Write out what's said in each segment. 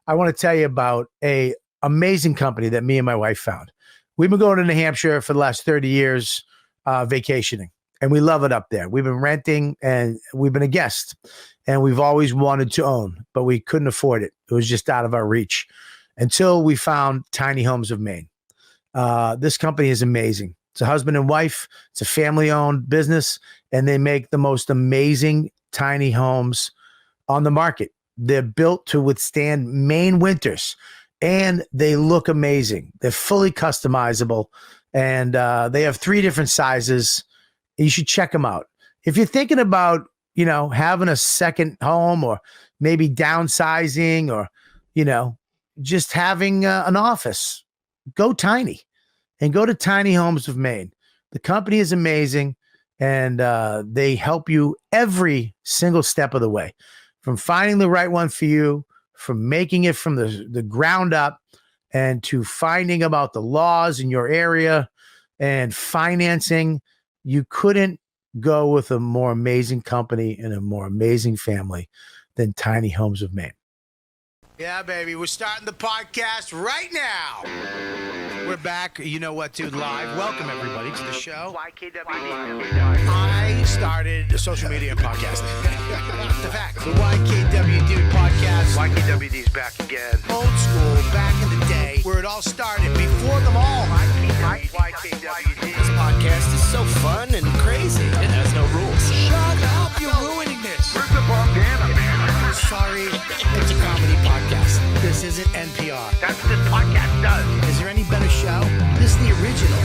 I want to tell you about a amazing company that me and my wife found. We've been going to New Hampshire for the last 30 years, vacationing, and we love it up there. We've been renting and we've been a guest, and we've always wanted to own, but we couldn't afford it. It was just out of our reach until we found Tiny Homes of Maine. This company is amazing. It's a husband and wife. It's a family-owned business, and they make the most amazing tiny homes on the market. They're built to withstand Maine winters, and they look amazing. They're fully customizable, and they have 3 different sizes. You should check them out. If you're thinking about, having a second home or maybe downsizing or, just having an office, go tiny and go to Tiny Homes of Maine. The company is amazing, and they help you every single step of the way, from finding the right one for you, from making it from the ground up, and to finding about the laws in your area and financing. You couldn't go with a more amazing company and a more amazing family than Tiny Homes of Maine. Yeah, baby. We're starting the podcast right now. We're back. You know what, dude? Live. Welcome, everybody, to the show. YKWD. I started social media and podcasting. The fact. The YKWD podcast. YKWD's back again. Old school, back in the day, where it all started, before them all. YKWD. This podcast is so fun and crazy. It has no rules. Shut up. You're ruining this. Where's the bandana, man? Sorry, it's a comedy podcast. This isn't NPR. That's what this podcast does. Is there any better show? This is the original.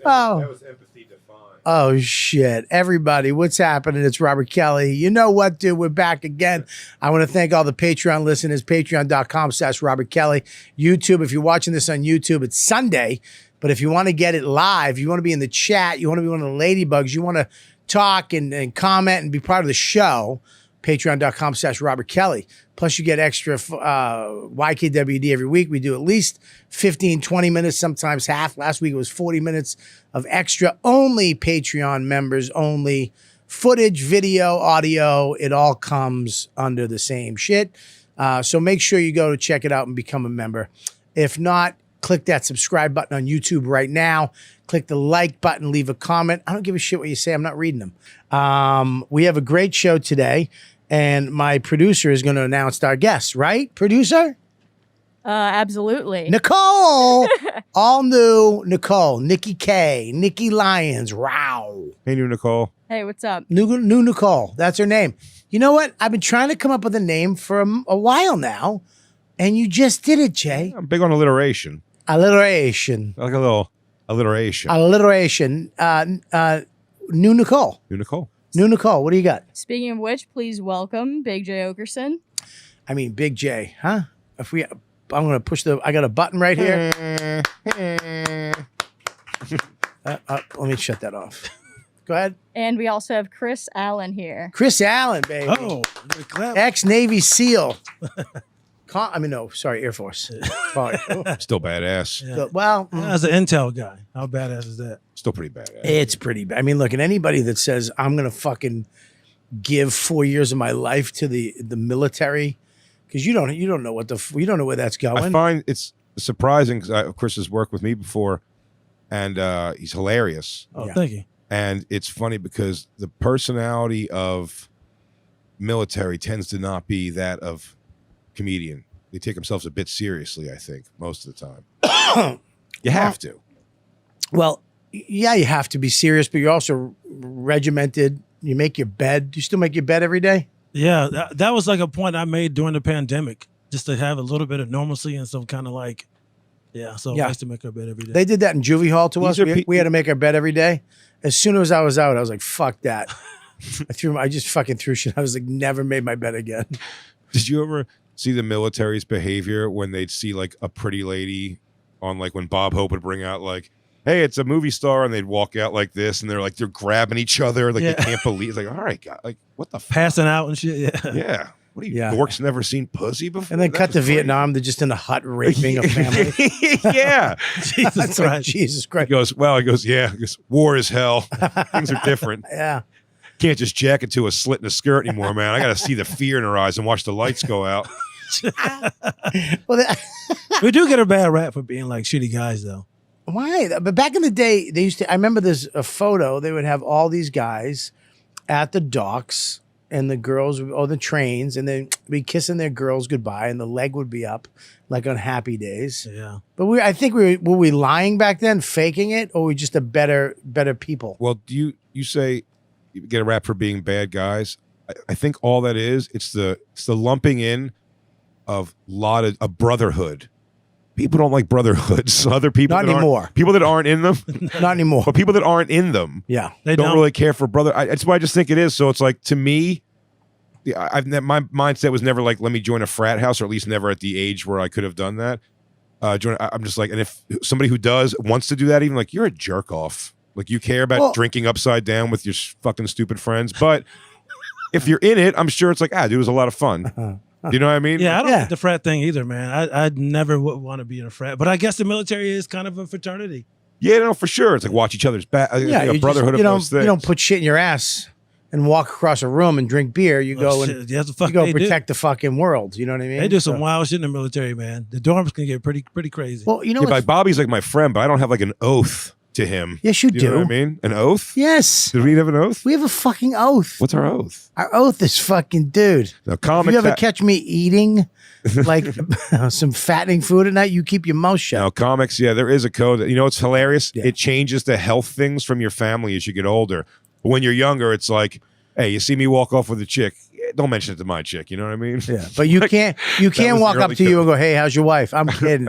That was empathy defined. Oh, shit. Everybody, what's happening? It's Robert Kelly. You know what, dude? We're back again. I want to thank all the Patreon listeners. Patreon.com/Robert Kelly. YouTube, if you're watching this on YouTube, it's Sunday. But if you want to get it live, you want to be in the chat, you want to be one of the ladybugs, you want to talk and comment and be part of the show, patreon.com/Robert Kelly. Plus you get extra YKWD every week. We do at least 15, 20 minutes, sometimes half. Last week it was 40 minutes of extra, only Patreon members, only footage, video, audio. It all comes under the same shit. So make sure you go to check it out and become a member. If not, click that subscribe button on YouTube right now. Click the like button, leave a comment. I don't give a shit what you say. I'm not reading them. We have a great show today, and my producer is going to announce our guests, right, producer? Absolutely. Nicole. All new Nicole. Nikki K. Nikki Lyons. Wow. Hey, new Nicole. Hey, what's up? New Nicole. That's her name. You know what? I've been trying to come up with a name for a while now, and you just did it, Jay. I'm big on alliteration. Alliteration. I like a little alliteration. Alliteration. New Nicole. New Nicole. New Nicole. What do you got? Speaking of which, please welcome Big J Oakerson. I mean, Big J, huh? I'm going to push I got a button right here. Let me shut that off. Go ahead. And we also have Chris Allen here. Chris Allen, baby. Oh, ex-Navy SEAL. Air Force. Sorry. Still badass. Yeah. Well, as an intel guy, how badass is that? Still pretty badass. It's pretty bad. I mean, look, at anybody that says I'm gonna fucking give 4 years of my life to the military, because you don't know you don't know where that's going. I find it's surprising because Chris has worked with me before, and he's hilarious. Oh, yeah. Thank you. And it's funny because the personality of military tends to not be that of comedian. They take themselves a bit seriously, I think, most of the time. You have to. Well, yeah, you have to be serious, but you're also regimented. You make your bed. Do you still make your bed every day? Yeah, that was like a point I made during the pandemic, just to have a little bit of normalcy and some kind of like, so nice to make our bed every day. They did that in juvie hall to us. We had to make our bed every day. As soon as I was out, I was like, fuck that. I just fucking threw shit. I was like, never made my bed again. Did you ever see the military's behavior when they'd see like a pretty lady on like when Bob Hope would bring out like, hey, it's a movie star, and they'd walk out like this, and they're grabbing each other, like they can't believe. It's like, all right, God, like what the passing out and shit. Yeah. What are you dorks never seen pussy before? And then cut to Vietnam. They're just in a hut raping a family. Yeah. Jesus Christ. Jesus Christ. He goes, war is hell. Things are different. Yeah. Can't just jack into a slit in a skirt anymore, man. I got to see the fear in her eyes and watch the lights go out. We do get a bad rap for being like shitty guys, though. Why? But back in the day, they used to. I remember there's a photo. They would have all these guys at the docks, and the girls or the trains, and they'd be kissing their girls goodbye, and the leg would be up, like on Happy Days. Yeah. But I think were we lying back then, faking it, or were we just a better people? Well, do you say you get a rap for being bad guys? I think all that is, it's the lumping in of a brotherhood. People don't like brotherhoods. Other people Not anymore. People that aren't in them. Not anymore. But people that aren't in them. Yeah. They don't really care for brother. That's why I just think it is. So it's like, to me, my mindset was never like, let me join a frat house, or at least never at the age where I could have done that. I'm just like, and if somebody who wants to do that, even like, you're a jerk off. Like, you care about drinking upside down with your fucking stupid friends. But if you're in it, I'm sure it's like, dude, it was a lot of fun. You know what I mean? Yeah, I don't like the frat thing either, man. I'd never would want to be in a frat, but I guess the military is kind of a fraternity. Yeah, no, for sure. It's like watch each other's back. Yeah, a brotherhood of those things. You don't put shit in your ass and walk across a room and drink beer. You go and you go protect the fucking world. You know what I mean? They do some wild shit in the military, man. The dorms can get pretty crazy. Well, you know, like Bobby's like my friend, but I don't have like an oath to him. Yes, you do. You know what I mean? An oath? Yes. Did we have an oath? We have a fucking oath. What's our oath? Our oath is fucking, dude. Now, if you ever catch me eating like some fattening food at night, you keep your mouth shut. Now, comics, there is a code. You know, it's hilarious. Yeah. It changes the health things from your family as you get older. But when you're younger, it's like, hey, you see me walk off with a chick, don't mention it to my chick. You know what I mean? Yeah, but you can't walk up to you and go, "Hey, how's your wife?" I'm kidding.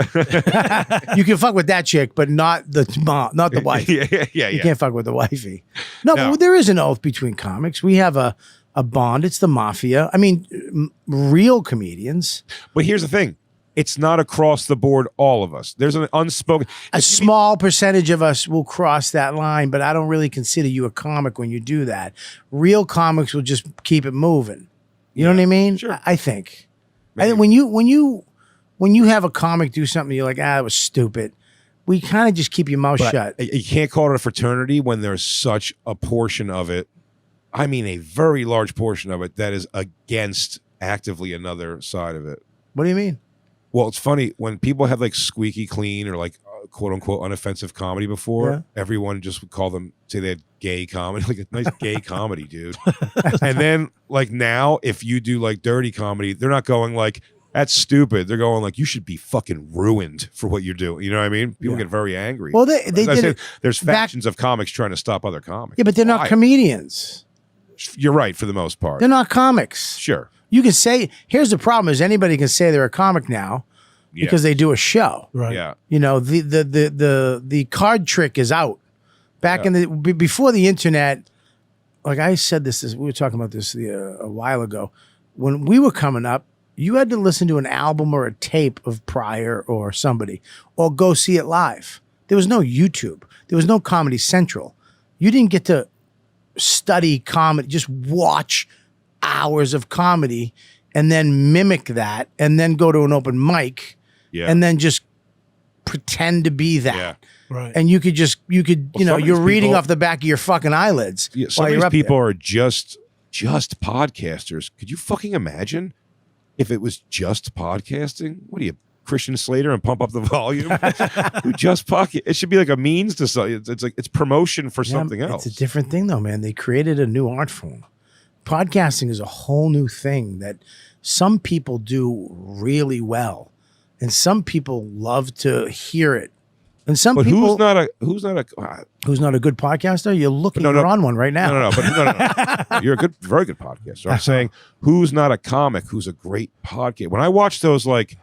You can fuck with that chick, but not the wife. Yeah. You can't fuck with the wifey. No, but there is an oath between comics. We have a bond. It's the mafia. I mean, real comedians. But here's the thing. It's not across the board, all of us. There's an unspoken... A small percentage of us will cross that line, but I don't really consider you a comic when you do that. Real comics will just keep it moving. You know what I mean? Sure. I think. I think when you have a comic do something, you're like, it was stupid. We kind of just keep your mouth shut. You can't call it a fraternity when there's such a portion of it. I mean, a very large portion of it that is against actively another side of it. What do you mean? Well, it's funny when people have like squeaky clean or like quote unquote unoffensive comedy before, everyone just would call them, say they had gay comedy, like a nice gay comedy, dude. And then like now, if you do like dirty comedy, they're not going like, that's stupid. They're going like, you should be fucking ruined for what you're doing. You know what I mean? People get very angry. Well, they did it. There's factions of comics trying to stop other comics. Yeah, but they're not comedians. You're right for the most part. They're not comics. Sure. You can say, here's the problem is anybody can say they're a comic now because they do a show. Right. Yeah. You know, the card trick is out. Back in before the internet, like I said we were talking about this a while ago. When we were coming up, you had to listen to an album or a tape of Pryor or somebody, or go see it live. There was no YouTube. There was no Comedy Central. You didn't get to study comedy, just watch hours of comedy and then mimic that and then go to an open mic and then just pretend to be that. Yeah. Right. And you could you're reading off the back of your fucking eyelids. Yeah, some of these people are just podcasters. Could you fucking imagine if it was just podcasting? What are you, Christian Slater, and Pump Up the Volume? Who just podcast? It should be like a means to something. It's like it's promotion for something else. It's a different thing though, man. They created a new art form. Podcasting is a whole new thing that some people do really well, and some people love to hear it. And some people who's not a good podcaster? You're you're on one right now. No. You're a very good podcaster. I'm saying who's not a comic who's a great podcast. When I watch those like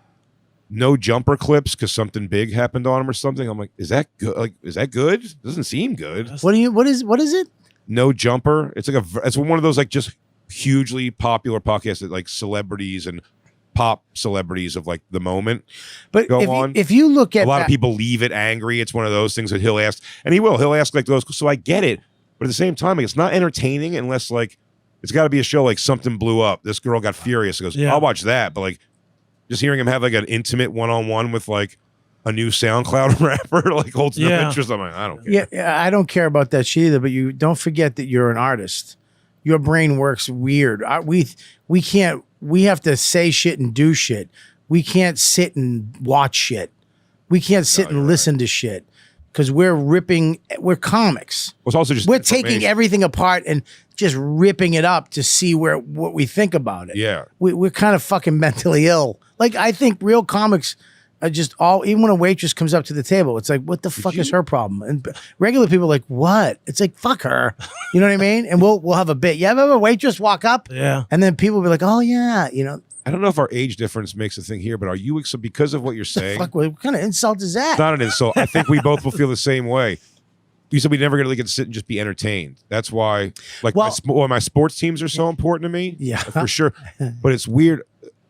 no jumper clips because something big happened on him or something, I'm like, is that good? Like, is that good? Doesn't seem good. What is it? No Jumper. It's like it's one of those like just hugely popular podcasts that like celebrities and pop celebrities of like the moment. But if you look at a lot of people leave it angry. It's one of those things that he'll ask, and he'll ask like those. So I get it, but at the same time, like, it's not entertaining unless like It's got to be a show like Something Blew Up. This girl got furious. He goes, Yeah. I'll watch that. But like, just hearing him have like an intimate one-on-one with like a new SoundCloud rapper like holds no Yeah. interest. I'm like, I don't care. Yeah, I don't care about that shit either. But you don't forget that you're an artist. Your brain works weird. We can't. We have to say shit and do shit. We can't sit and watch shit. We can't sit and listen to shit because we're comics. Well, it's also just We're taking information. everything apart and just ripping it up to see what we think about it. Yeah. We're kind of fucking mentally ill. Like, I think real comics are just even when a waitress comes up to the table, it's like, what the fuck is her problem? And regular people are like, what? It's like, fuck her. You know what I mean? And we'll have a bit. You ever have a waitress walk up? Yeah. And then people will be like, oh yeah, you know, I don't know if our age difference makes a thing here, but are you, so because of what you're saying, fuck, what kind of insult is that? it's not an insult. I think we both will feel the same way. You said we never gonna get to sit and just be entertained. That's why, like, my sports teams are so important to me. Yeah. for sure. But it's weird.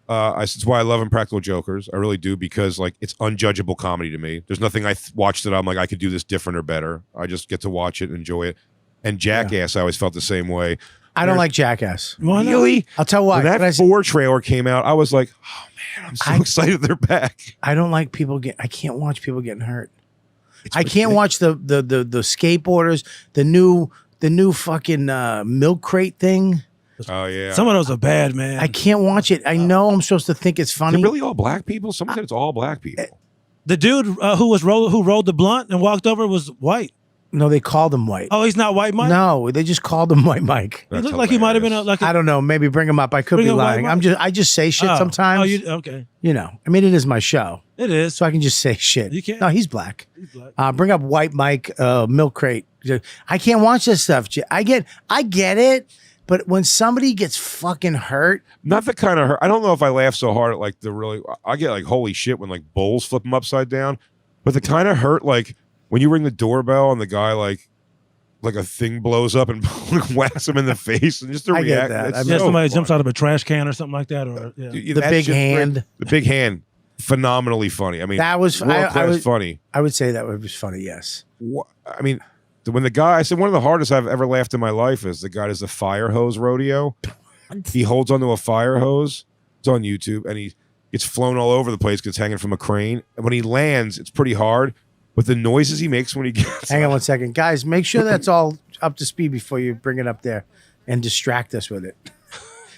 It's why I love Impractical Jokers. I really do, because like it's unjudgeable comedy to me. There's nothing I watch that I'm like I could do this different or better. I just get to watch it and enjoy it. And Jackass, I always felt the same way. I don't like Jackass. Why not? Really? I'll tell you why. When that 4 trailer came out, I was like, oh man, I'm so excited they're back. I don't like I can't watch people getting hurt. I can't watch the skateboarders, the new fucking milk crate thing. Oh yeah. Some of those are bad, man. I can't watch it. I know I'm supposed to think it's Is funny. it really all black people? Someone said it's all black people. The dude who rolled the blunt and walked over was white. No, they called him white. Oh, he's not white, Mike. No, they just called him White Mike. He looked like he might have been I don't know. Maybe bring him up. I could Bring be up White lying. Mike? I just say shit Oh. sometimes. Oh, okay. You know, I mean, it is my show, It is. so I can just say shit. You can. No, he's black. He's black. Bring up White Mike, milk crate. I can't watch this stuff. I get it, but when somebody gets fucking hurt, Not the kind of hurt. I don't know if I laugh so hard at like the really. I get like holy shit when like bowls flip them upside down, but the kind of hurt like when you ring the doorbell and the guy like a thing blows up and whacks him in the face and just the I get reaction. that. It's I mean, Yeah, so somebody funny. jumps out of a trash can or something like that. Or yeah. Dude, The that big shit's hand. great. The big hand, phenomenally funny. I mean, that was world-class funny. I would say that was funny. Yes. I mean, when the guy, I said one of the hardest I've ever laughed in my life is the guy does the fire hose rodeo. He holds onto a fire hose. It's on YouTube, and he gets flown all over the place because it's hanging from a crane. And when he lands, it's pretty hard, but the noises he makes when he gets Hang on one second, guys. Make sure that's all up to speed before you bring it up there and distract us with it.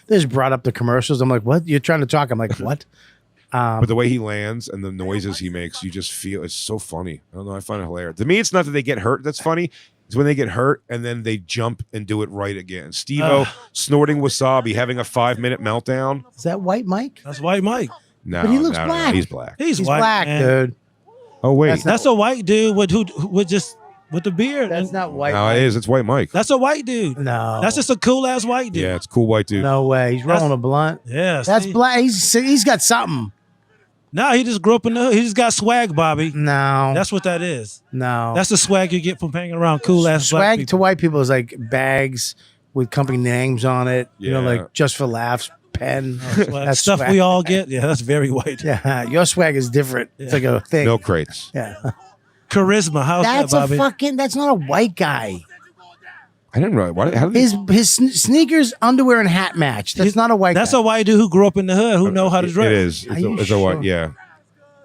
They just brought up the commercials. I'm like, what? You're trying to talk? I'm like, what? But the way he lands and the noises he makes, you just feel it's so funny. I don't know. I find it hilarious. To me, it's not that they get hurt. That's funny. It's when they get hurt and then they jump and do it right again. Steve-O snorting wasabi, having a 5-minute meltdown. Is that White Mike? That's white Mike. No, But he looks no, black. he's black. He's He's white, black, man. dude. Oh wait, That's That's a white dude with with the beard. That's And not White no, Mike. it is. It's White Mike. that's a white dude. No. That's just a cool ass white dude. Yeah, it's cool white dude. No way. He's rolling a blunt. Yeah. That's see? black. He's got something. No, he just grew up in the hood. He just got swag, Bobby. No. That's what that is. no. That's the swag you get from hanging around cool ass black Swag people. to white people is like bags with company names on it. You know, Yeah. like just for laughs, pen. Swag. That's Stuff swag. we all get. Yeah, that's very white. Yeah, your swag is different. It's Yeah. like a thing. Milk crates. Yeah. Charisma. How's That's that, a Bobby? fucking. That's not a white guy. I didn't really. How did His sneakers, underwear, and hat match. That's not a white That's guy. a white dude who grew up in the hood who know how to dress. It is. Are It's you a sure? white. Yeah,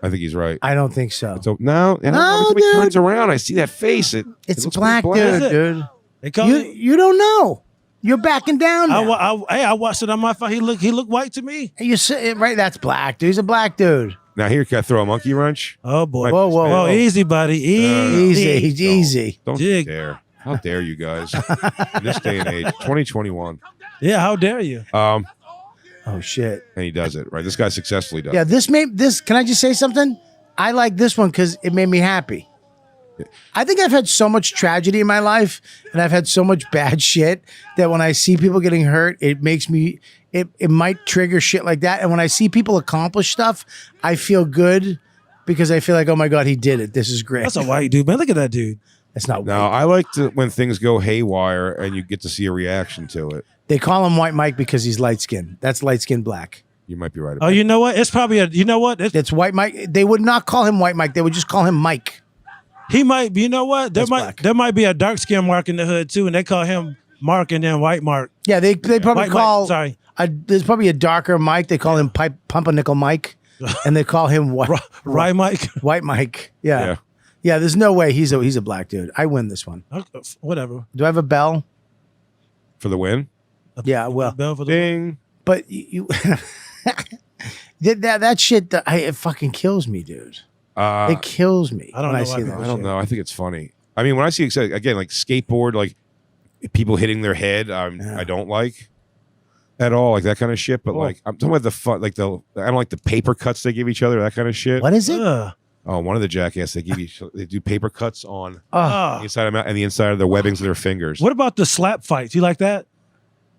I think he's right. I don't think so. So no, and No, every time he dude. turns around, I see that face. It It's looks black, pretty dude, Is it? dude. They call You don't know. You're backing down now. I watched it on my phone. He looked white to me. You say right? That's black, dude. He's a black dude. Now here, can I throw a monkey wrench? Oh boy. Whoa, whoa, Oh, whoa. easy, buddy. Easy. Easy. Don't Jig. dare! How dare you guys? In this day and age, 2021. Yeah, how dare you? Oh shit. And he does it right. This guy successfully does. Yeah, this. Can I just say something? I like this one because it made me happy. I think I've had so much tragedy in my life, and I've had so much bad shit that when I see people getting hurt, it makes me. It might trigger shit like that, and when I see people accomplish stuff, I feel good because I feel like, oh my god, he did it. This is great. That's a white dude, man. Look at that dude. That's not. Now white. I like to when things go haywire and you get to see a reaction to it. They call him White Mike because he's light skinned. That's light skinned black. You might be right. Oh, About you know what? It's probably a. You know what? It's White Mike. They would not call him White Mike. They would just call him Mike. He might. You know what? That's black. There might be a dark skin mark in the hood too, and they call him Mark and then White Mark. Yeah, they probably White call. Mike, sorry. There's probably a darker Mike. They call him Pumpernickel Mike, and they call him Rye Mike. White Mike. Yeah. There's no way he's a black dude. I win this one. Okay, whatever. Do I have a bell? For the win? Yeah. Well, Bell for the Ding. but you that shit. It fucking kills me, dude. It kills me. I don't when know I why see that. I don't shit. know. I think it's funny. I mean, when I see again like skateboard, like people hitting their head, I don't like at all, like that kind of shit. But like I'm talking about the fun, like I don't like the paper cuts they give each other, that kind of shit. What is it? Oh, one of the jackass they do paper cuts on Oh. the inside of and the inside of their webbings of their fingers. What about the slap fights? You like that?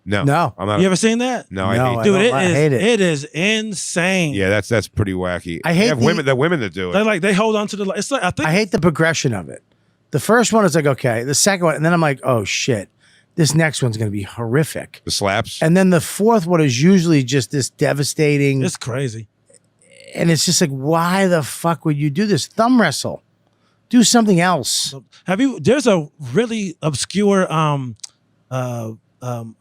No. I'm not. You ever seen that? No, I No, hate. I Dude, don't- I hate it. It is insane. Yeah, that's pretty wacky. I hate They have women that do it. They hold on to the. It's like I think I hate the progression of it. The first one is like, okay. The second one, and then I'm like, oh shit, this next one's going to be horrific. The slaps. And then the fourth one is usually just this devastating. it's crazy. And it's just like, why the fuck would you do this? Thumb wrestle. Do something else. Have you? There's a really obscure arm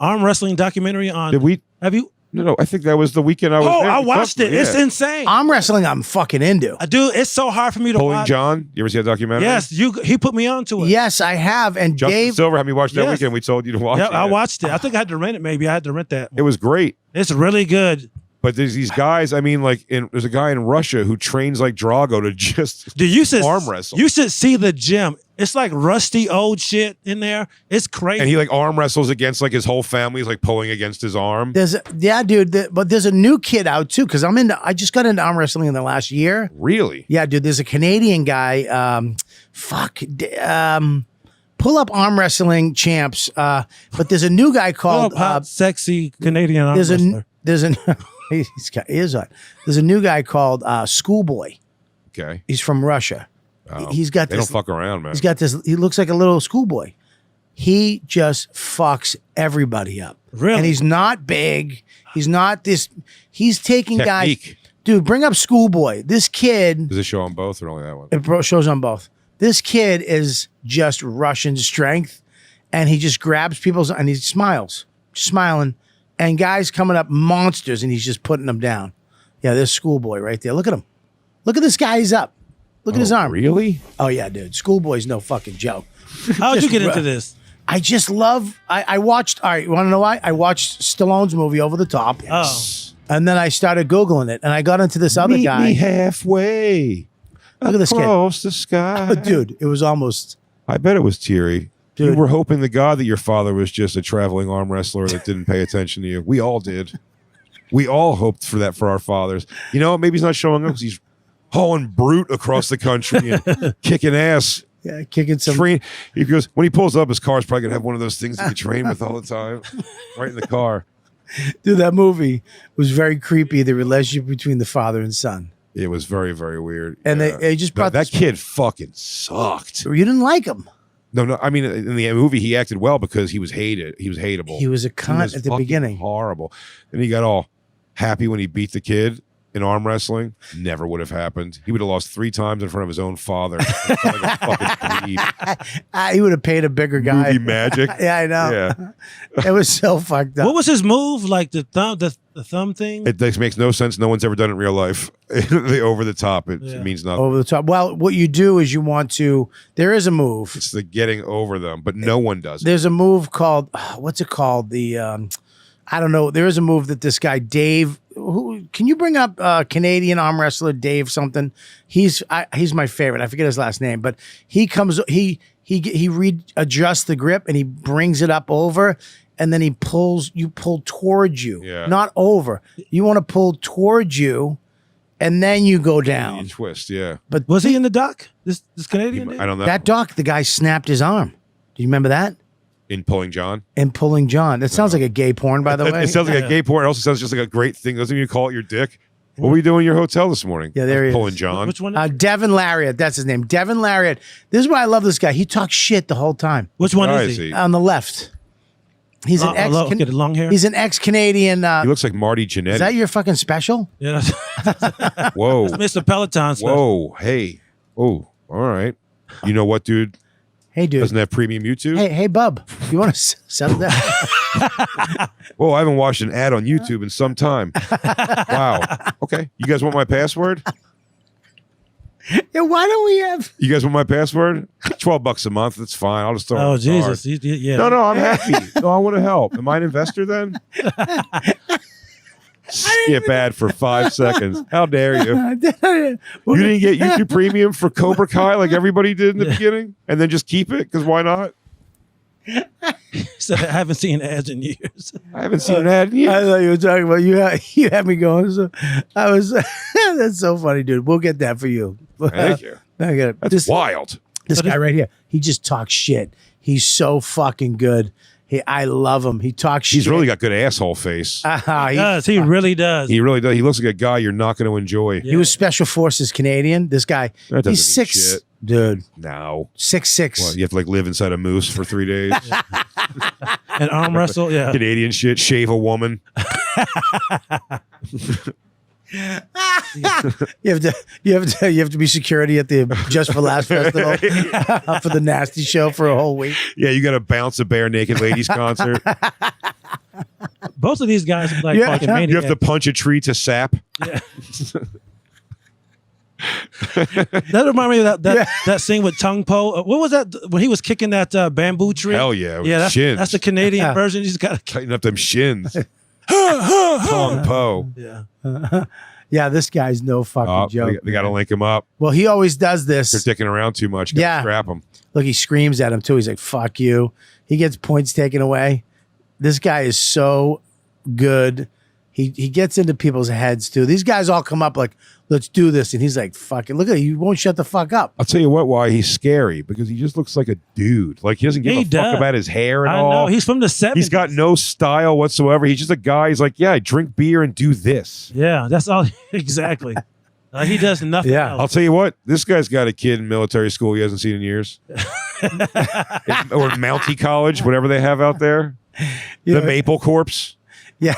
wrestling documentary on. Did we? Have you? No. I think that was the weekend I was. Oh, there. I watched it. Yeah. It's insane. Arm wrestling, I'm fucking into. Dude, it's so hard for me to Pulling watch. John. You ever see that documentary? Yes, he put me onto it. Yes, I have. And Justin Dave, Silver had me watch that Yes. weekend. We told you to watch Yeah, it. I watched it. I think I had to rent it. Maybe I had to rent that. It was great. It's really good. But there's these guys. I mean, like, there's a guy in Russia who trains like Drago to just Dude, you should arm wrestle. You should see the gym. It's like rusty old shit in there. It's crazy. And he like arm wrestles against like his whole family. He's like pulling against his arm. dude. But there's a new kid out too because I just got into arm wrestling in the last year. Really? Yeah, dude. There's a Canadian guy. Pull up arm wrestling champs. But there's a new guy called. hot, sexy Canadian arm wrestler. There's a new guy called Schoolboy. Okay. He's from Russia. Oh, He's got they this. don't fuck around, man. He's got this. He looks like a little schoolboy. He just fucks everybody up. Really? And he's not big. He's not this. He's taking guys. Technique. Dude, bring up Schoolboy. This kid. Does it show on both or only that one? It shows on both. This kid is just Russian strength, and he just grabs people's and he smiles, smiling, and guys coming up monsters, and he's just putting them down. Yeah, there's Schoolboy right there. Look at him. Look at this guy. He's up. Look at his arm. Really? Oh yeah, dude. Schoolboy's no fucking joke. How'd you Just get into ru- this? I just love. I watched. All right, you want to know why? I watched Stallone's movie Over the Top, Oh, and then I started googling it, and I got into this other Meet guy. me halfway. Look at this kid. Across the sky. Dude, it was almost. I bet it was teary. Dude. You were hoping to God that your father was just a traveling arm wrestler that didn't pay attention to you. We all did. We all hoped for that for our fathers. You know, maybe he's not showing up because he's hauling brute across the country and kicking ass. Yeah, kicking some. He goes, when he pulls up, his car's probably gonna have one of those things that you train with all the time, right in the car. Dude, that movie was very creepy. The relationship between the father and son, It was very, very weird. and Yeah. they just brought that kid fucking sucked. You didn't like him. No. I mean, in the movie, he acted well because he was hated. He was hateable. He was a He cunt was at the fucking beginning. Horrible. And he got all happy when he beat the kid in arm wrestling. Never would have happened. He would have lost 3 times in front of his own father. Like a fucking plebe. He would have paid a bigger guy. Movie magic. Yeah, I know. Yeah. It was so fucked up. what was his move? Like the thumb thing? It makes no sense. No one's ever done it in real life. The over the top. It Yeah. means nothing. Over the top. Well, what you do is you want to. There is a move. It's the getting over them, but no one does it. There's a move called what's it called? The I don't know. There is a move that this guy Dave. Who can you bring up? Canadian arm wrestler Dave something. He's my favorite. I forget his last name, but he comes. He readjusts the grip and he brings it up over, and then he pulls. You pull towards you, not over. You want to pull towards you, and then you go down. You twist, yeah. But Was he in the dock? This Canadian? dude? I don't know. that doc, the guy snapped his arm. Do you remember that? In Pulling John. And pulling John. That sounds like a gay porn, by the way. It sounds like a gay porn. It also sounds just like a great thing. Doesn't you call it your dick? What were you doing in your hotel this morning? Yeah, there he is. Pulling John. Which one? Devin Lariat, that's his name. Devin Lariat. This is why I love this guy. He talks shit the whole time. Which one Why is he? On the left. He's an ex. Okay, the long hair. He's an ex-Canadian. He looks like Marty Jannetty. Is that your fucking special? Yeah, that's Whoa. Mr. Peloton. Special. Whoa. Hey. Oh, all right. You know what, dude? Hey, dude. Doesn't have premium YouTube. Hey, bub. You want to settle down? Well, I haven't watched an ad on YouTube in some time. Wow. Okay. You guys want my password? Yeah, why don't we have? You guys want my password? $12 a month. That's fine. I'll just throw it on Oh the Jesus! card. Yeah. No, I'm happy. No, I want to help. Am I an investor then? Skip ad for 5 seconds. How dare you? You didn't get YouTube Premium for Cobra Kai like everybody did in the beginning, and then just keep it because why not? So I haven't seen ads in years. I haven't seen an ad in years. I thought you were talking about you. Had me going. So I was. That's so funny, dude. We'll get that for you. Thank you. I got it. That's wild. This guy right here. He just talks shit. He's so fucking good. I love him. He talks shit. He's really got good asshole face. He really does. He really does. He looks like a guy you're not going to enjoy. He was Special Forces Canadian. This guy. That doesn't He's mean 6, shit. dude. No. 6'6". What, you have to like live inside a moose for 3 days? And arm wrestle. Yeah. Canadian shit. Shave a woman. You have to be security at the Just for Laughs festival for the Nasty show for a whole week. Yeah, you got to bounce a bare naked ladies concert. Both of these guys are like Yeah. fucking You maniacs. have to punch a tree to sap. Yeah. That reminded me of that scene with Tung Po. What was that when he was kicking that bamboo tree? Hell yeah. Yeah, that's, shins. that's the Canadian version. You just got to. Tighten up them shins. Tong Po. Yeah. Yeah, this guy's no fucking Oh, joke. they got to link him up. Well, he always does They're this. dicking around too much. Gotta Yeah. Scrap him. Look, he screams at him too. He's like, "Fuck you." He gets points taken away. This guy is so good. He gets into people's heads too. These guys all come up like, "Let's do this," and he's like, "Fuck it." Look at it. You won't shut the fuck up. I'll tell you why he's scary, because he just looks like a dude. Like he doesn't give He a fuck does. about his hair and I all. know he's from the 70s. He's got no style whatsoever. He's just a guy. He's like, yeah, I drink beer and do this. Yeah, that's all. Exactly. He does nothing. Yeah. I'll tell you what, this guy's got a kid in military school he hasn't seen in years. Or Mountie College, whatever they have out there. Yeah. The Maple Corpse. Yeah.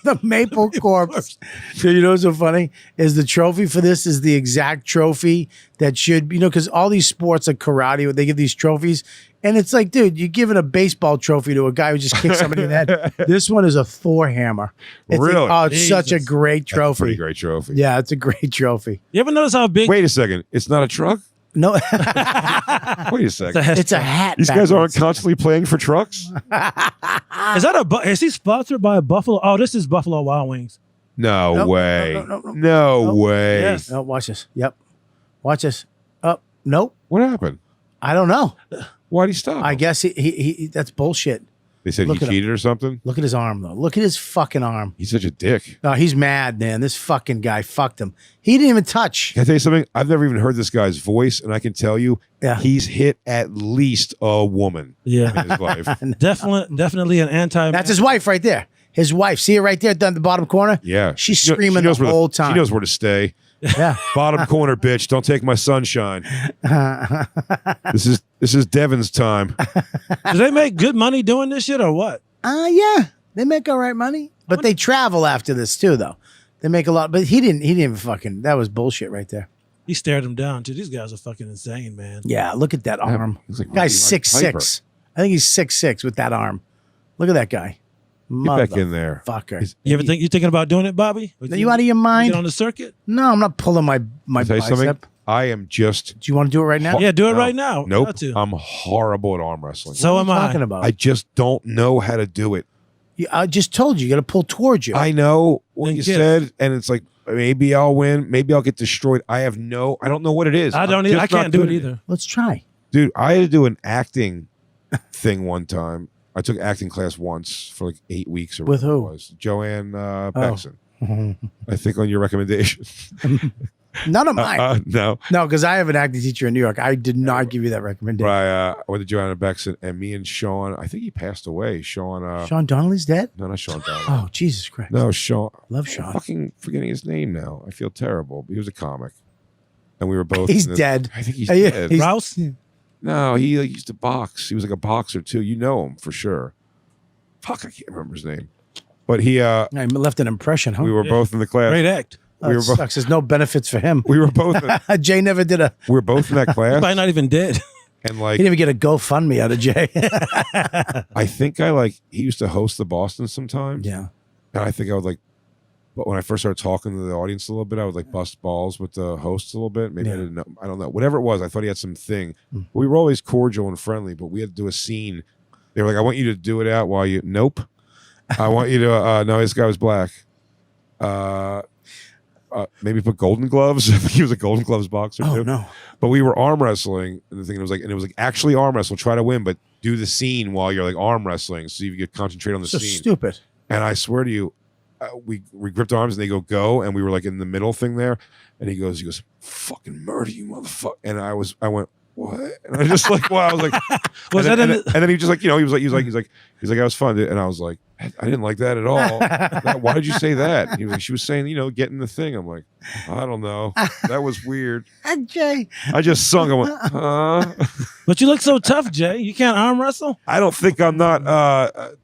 The Maple Corpse. So you know what's so funny is the trophy for this is the exact trophy that should, because all these sports like karate, they give these trophies, and it's like, dude, you're giving a baseball trophy to a guy who just kicked somebody in the head. This one is a Thor hammer. It's Really? it's such a great That's a pretty trophy. great trophy. Yeah, it's a great trophy. You ever notice how big? Wait a second. It's not a truck? No, Wait a second. it's a hat. These guys aren't backwards. constantly playing for trucks? Is that is he sponsored by Buffalo? Oh, this is Buffalo Wild Wings. No Nope, way. no. No way. Yes. No, watch this. Yep. Watch this. Oh, nope. What happened? I don't know. Why'd he stop? I guess he that's bullshit. They said Look he at him. cheated or something? Look at his arm, though. Look at his fucking arm. He's such a dick. No, he's mad, man. This fucking guy fucked him. He didn't even touch. Can I tell you something? I've never even heard this guy's voice, and I can tell you Yeah. he's hit at least a woman Yeah, in his life. definitely an anti. That's his wife right there. His wife. See her right there down the bottom corner? Yeah. She's She kno- screaming she knows the where whole time. She knows where to stay. Yeah. Bottom corner, bitch. Don't take my sunshine. This is Devin's time. Do they make good money doing this shit or what? Yeah. They make all right money. But they travel after this too, though. They make a lot. But he didn't even fucking, that was bullshit right there. He stared him down too. These guys are fucking insane, man. Yeah. Look at that arm. Looks like Guy's Roddy Piper. 6'6". I think he's 6'6" with that arm. Look at that guy. Get back in there. Fucker. You thinking about doing it, Bobby? Are you out of your mind? Get on the circuit? No, I'm not pulling my I'll tell you something. bicep. I am just Do you want to do it right now? Yeah, do it No. right now. nope. Got to. I'm horrible at arm wrestling. So What am are you I. talking about? I just don't know how to do it. I just told you. You got to pull towards you. I know what Then you get it. said, and it's like maybe I'll win, maybe I'll get destroyed. I don't know what it is. I don't. I'm I just not can't do good it at either. Let's try. Dude, I had to do an acting thing one time. I took acting class once for like 8 weeks or With whatever who? it was. Joanne Beckson. I think on your recommendation. None of mine. No. No, because I have an acting teacher in New York. I did not give you that recommendation. I went to Joanna Beckson, and me and Sean, I think he passed away. Sean, Sean Donnelly's dead? no, not Sean Donnelly. Oh, Jesus Christ. No, Sean. Love I'm Sean. fucking forgetting his name now. I feel terrible. But he was a comic. And we were both. He's in the- dead. I think he's Yeah, dead. he's- Rouse? No, he used to box. He was like a boxer too. You know him for sure. Fuck, I can't remember his name. But he, I left an impression, huh? we were Yeah. both in the class. Great act. Oh, we it were both. sucks. There's no benefits for him. We were both. Jay never did a. We were both in that class. Probably not even dead. And He like, didn't even get a GoFundMe out of Jay. I think he used to host the Boston sometimes. Yeah. And I think I would but when I first started talking to the audience a little bit, I would bust balls with the hosts a little bit. Maybe I didn't know. I don't know. Whatever it was, I thought he had some thing. We were always cordial and friendly, but we had to do a scene. They were like, I want you to do it out while you, nope. I want you to, no, this guy was black. Maybe put golden gloves. I think he was a golden gloves boxer too. No. But we were arm wrestling, and the thing was it was actually arm wrestle. Try to win, but do the scene while you're arm wrestling, so you could concentrate on the So scene. stupid. And I swear to you, we gripped arms, and they go, and we were in the middle thing there, and he goes, fucking murder you, motherfucker. And I went, what? And I just wow. I was like, Was and that then he just he was like, I was fun, and I was like, I didn't like that at all. Why did you say that? He was she was saying, get in the thing. I'm like, I don't know. That was weird. Jay. I just sung. I went, huh? But you look so tough, Jay. You can't arm wrestle? I don't think I'm not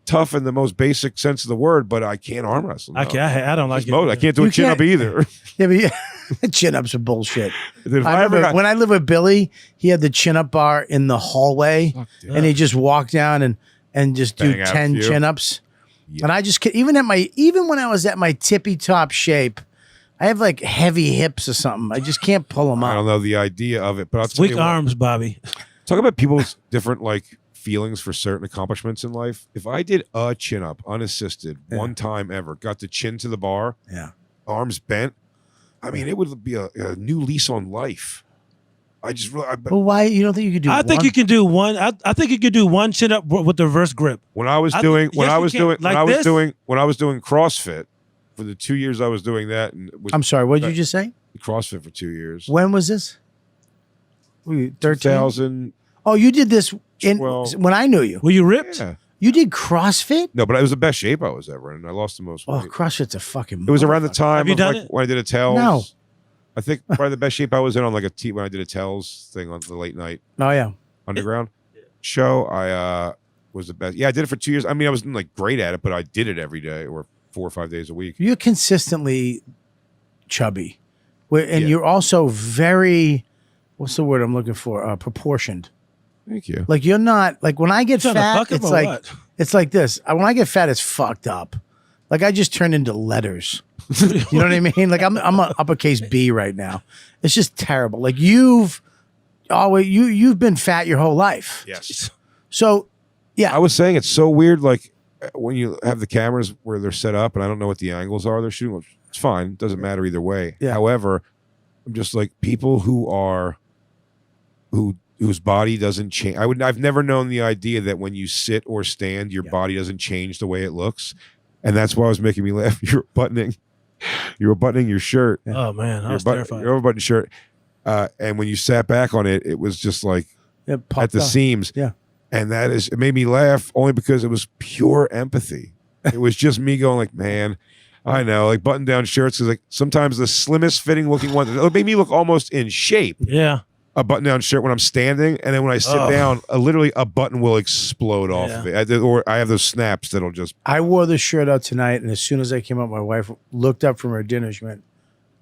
tough in the most basic sense of the word, but I can't arm wrestle. No. I don't like it. I can't do a chin up either. Yeah, but chin ups are bullshit. Dude, I remember when I lived with Billy, he had the chin up bar in the hallway, and he just walk down and just do Bang out 10 a few. chin ups. Yeah. And I just even when I was at my tippy top shape, I have heavy hips or something. I just can't pull them I up. don't know the idea of it, but I'll tell Weak you what. arms, Bobby. Talk about people's different feelings for certain accomplishments in life. If I did a chin up unassisted one time ever, got the chin to the bar, arms bent, I mean, it would be a new lease on life. I just really. Well, why you don't think you could do? I think you can do one. I think you could do one chin up with the reverse grip. When I was doing CrossFit for the 2 years I was doing that, and I'm sorry. What did you just say? CrossFit for 2 years. When was this? Were you 13? 2000. Oh, you did this when I knew you. Were you ripped? Yeah. You did CrossFit? No, but it was the best shape I was ever in. I lost the most weight. Oh, CrossFit's a fucking. It was around the time Have you done of, it? when I did a Tells. No. I think probably the best shape I was in on when I did a Tells thing on the late night Oh yeah. underground show. I was the best. Yeah, I did it for 2 years. I mean, I wasn't great at it, but I did it every day or 4 or 5 days a week. You're consistently chubby, and you're also very. What's the word I'm looking for? Proportioned. Thank you. You're not when I get Trying to fat, fuck him it's or what? it's like this. When I get fat, it's fucked up. I just turn into letters. You know what I mean? I'm an uppercase B right now. It's just terrible. You've been fat your whole life. Yes. So, yeah. I was saying it's so weird. When you have the cameras where they're set up, and I don't know what the angles are they're shooting. It's fine. It doesn't matter either way. Yeah. However, I'm just people whose body doesn't change. I've never known the idea that when you sit or stand, your body doesn't change the way it looks, and that's why it was making me laugh. You were buttoning your shirt. Oh man, I was terrified. Your overbuttoned shirt, and when you sat back on it, it was just It popped at the up. seams. Yeah. And it made me laugh only because it was pure empathy. It was just me going man, I know, button down shirts because sometimes the slimmest fitting looking one, it made me look almost in shape. Yeah. A button down shirt when I'm standing, and then when I sit down, literally a button will explode off of it. Or I have those snaps that'll just. I wore this shirt out tonight, and as soon as I came out, my wife looked up from her dinner. She went,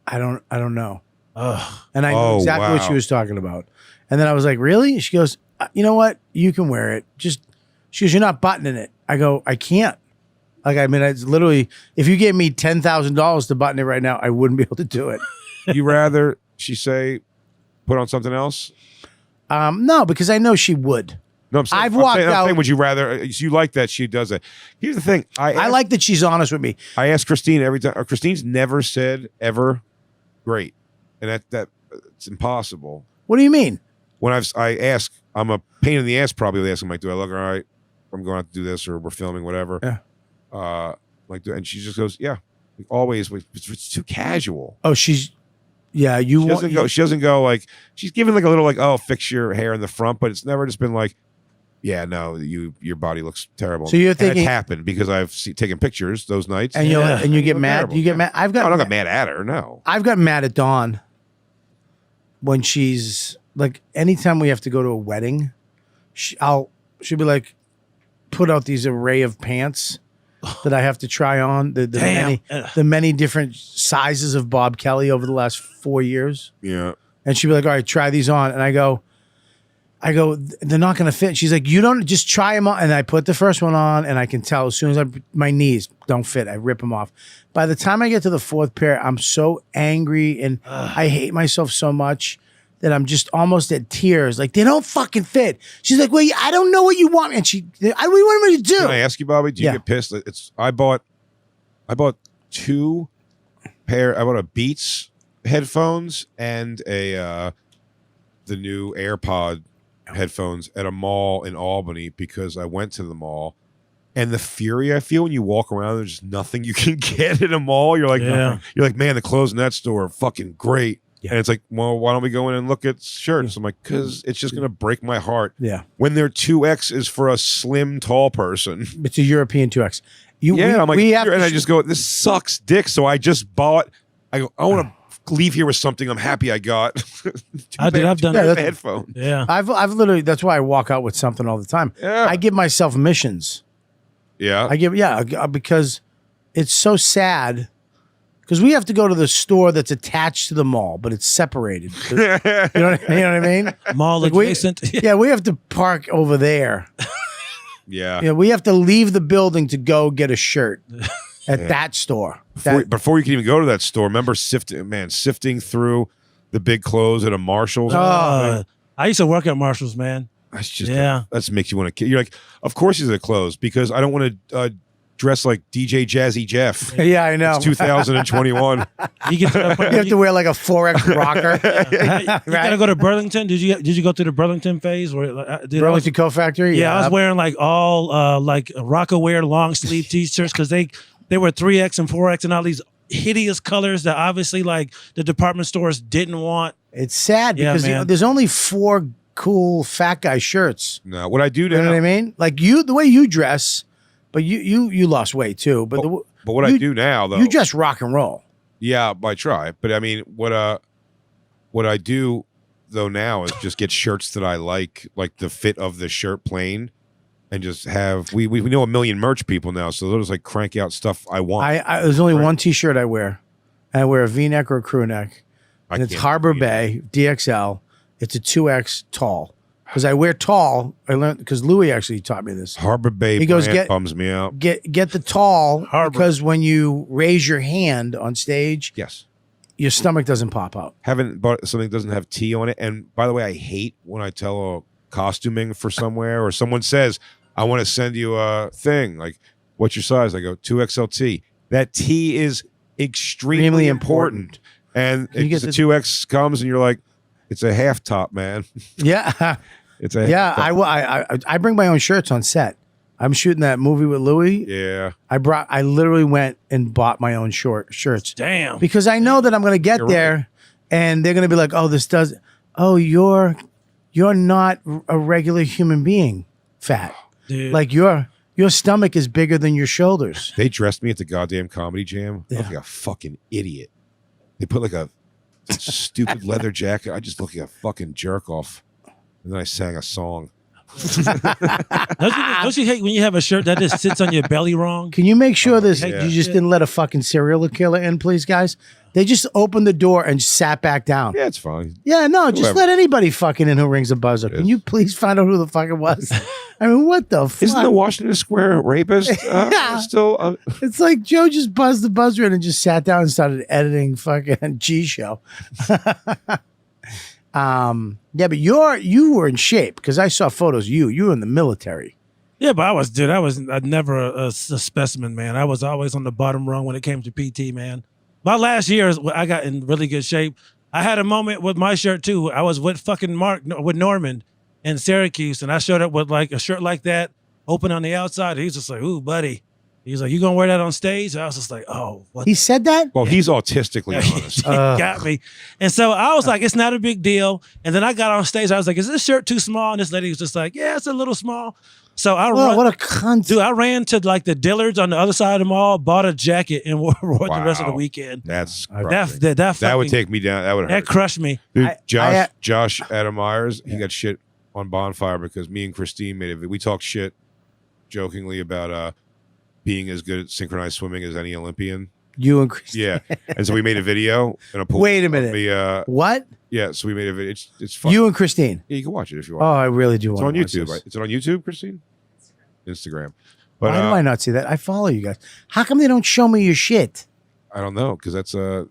I don't know. And I knew exactly what she was talking about. And then I was like, really? She goes, you know what? You can wear it. She goes, you're not buttoning it. I go, I can't. It's literally, if you gave me $10,000 to button it right now, I wouldn't be able to do it. You rather, she say, put on something else? No, because I know she would. No, I'm saying, I've walked out. I'm saying, would you rather? You like that she does it? Here's the thing. I like that she's honest with me. I ask Christine every time. Christine's never said ever, great, and that it's impossible. What do you mean? When I ask, I'm a pain in the ass. Probably with asking, do I look all right? I'm going to have to do this, or we're filming, whatever. Yeah. And she just goes, yeah, always. It's too casual. Oh, she's. Yeah, She doesn't go she's giving a little fix your hair in the front, but it's never just been yeah, no, your body looks terrible. So you're and thinking it's happened because I've taken pictures those nights, and you get mad. Terrible. You get mad. I don't get mad at her. No, I've gotten mad at Dawn when she's anytime we have to go to a wedding, she'll be put out these array of pants that I have to try on. The many different sizes of Bob Kelly over the last 4 years. Yeah. And she'd be like, all right, try these on. And I go, I go, they're not going to fit. She's like, you don't just try them on. And I put the first one on and I can tell as soon as my knees don't fit, I rip them off. By the time I get to the fourth pair, I'm so angry and I hate myself so much that I'm just almost at tears. Like, they don't fucking fit. She's like, well, I don't know what you want. And what do you want me to do? Can I ask you, Bobby, do you get pissed? I bought two pair. I bought a Beats headphones and the new AirPod headphones at a mall in Albany because I went to the mall, and the fury I feel when you walk around, there's just nothing you can get in a mall. You're like, man, the clothes in that store are fucking great. Yeah. And it's like, well, why don't we go in and look at shirts? I'm like, because it's just gonna break my heart. Yeah. When their 2X is for a slim, tall person. It's a European 2X. I'm like, and I just go, this sucks dick. So I just bought. I want to leave here with something I'm happy I got. I've done that. Headphone. Yeah. I've literally, that's why I walk out with something all the time. Yeah. I give myself missions. Yeah. Because it's so sad. Because we have to go to the store that's attached to the mall, but it's separated. You know what I mean? Mall adjacent. We have to park over there. Yeah. We have to leave the building to go get a shirt at that store. Before you can even go to that store, remember sifting through the big clothes at a Marshall's? I used to work at Marshall's, man. That's just that makes you want to. You're like, of course he's at clothes because I don't want to dress like DJ Jazzy Jeff. Yeah, I know. It's 2021. You have to wear like a 4X rocker. You gotta go to Burlington. Did you go through the Burlington phase? Burlington Coat Factory? Yeah, I was wearing like all like Rockaware long sleeve t-shirts because they were 3X and 4X and all these hideous colors that obviously like the department stores didn't want. It's sad because there's only 4 cool fat guy shirts. No, what I do now, you know what I mean? Like the way you dress, but you lost weight too. But what I do now though, you just rock and roll. Yeah, I try. But I mean, what I do though now is just get shirts that I like the fit of the shirt plain, and just have we know a million merch people now, so they'll just like crank out stuff I want. There's only one T-shirt I wear, and I wear a V-neck or a crew neck, and it's Harbor Bay DXL. It's a 2X tall. Because I wear tall, I learned because Louis actually taught me this. Harbor Bay bums me out. Get the tall because when you raise your hand on stage, your stomach doesn't pop up. Haven't bought something that doesn't have T on it. And by the way, I hate when I tell a costuming for somewhere or someone says, I want to send you a thing. Like, what's your size? I go 2XLT. That T is extremely important. And the 2X comes and you're like, it's a half top, man. Yeah. It's a I bring my own shirts on set. I'm shooting that movie with Louis. Yeah. I literally went and bought my own shirts. Damn. Because I know that I'm going to get there and they're going to be like, you're not a regular human being, fat. Dude. Like your stomach is bigger than your shoulders. They dressed me at the goddamn Comedy Jam. I look like a fucking idiot. They put like a stupid leather jacket. I just look like a fucking jerk off. And then I sang a song. Don't you hate when you have a shirt that just sits on your belly wrong? Can you make sure you just didn't let a fucking serial killer in, please, guys? They just opened the door and sat back down. Yeah, it's fine. Yeah, no, just let anybody fucking in who rings a buzzer. Can you please find out who the fuck it was? I mean, what the fuck? Isn't the Washington Square rapist still? It's like Joe just buzzed the buzzer in and just sat down and started editing fucking G Show. But you were in shape because I saw photos of you. You were in the military. Yeah, but I was never a specimen, man. I was always on the bottom rung when it came to PT, man. My last year, I got in really good shape. I had a moment with my shirt too. I was with fucking with Norman in Syracuse, and I showed up with like a shirt like that, open on the outside. He's just like, "Ooh, buddy." He's like, "You gonna wear that on stage?" I was just like, "Oh, what?" He said that? Well, he's autistically honest. He got me. And so I was like, it's not a big deal. And then I got on stage. I was like, is this shirt too small? And this lady was just like, yeah, it's a little small. So what a cunt. Dude, I ran to like the Dillards on the other side of the mall, bought a jacket, and wore it the rest of the weekend. That's that would take me down. That would hurt. That crushed me. Dude, Josh Adam Myers, he got shit on Bonfire because me and Christine made it. We talked shit jokingly about being as good at synchronized swimming as any Olympian. You and Christine. Yeah, and so we made a video. And Wait a minute. What? Yeah, so we made a video. It's fun. You and Christine. Yeah, you can watch it if you Oh, want. I really do It's want on to watch YouTube, this. right? Is it on YouTube, Christine? Instagram. But Why do I not see that? I follow you guys. How come they don't show me your shit? I don't know because that's got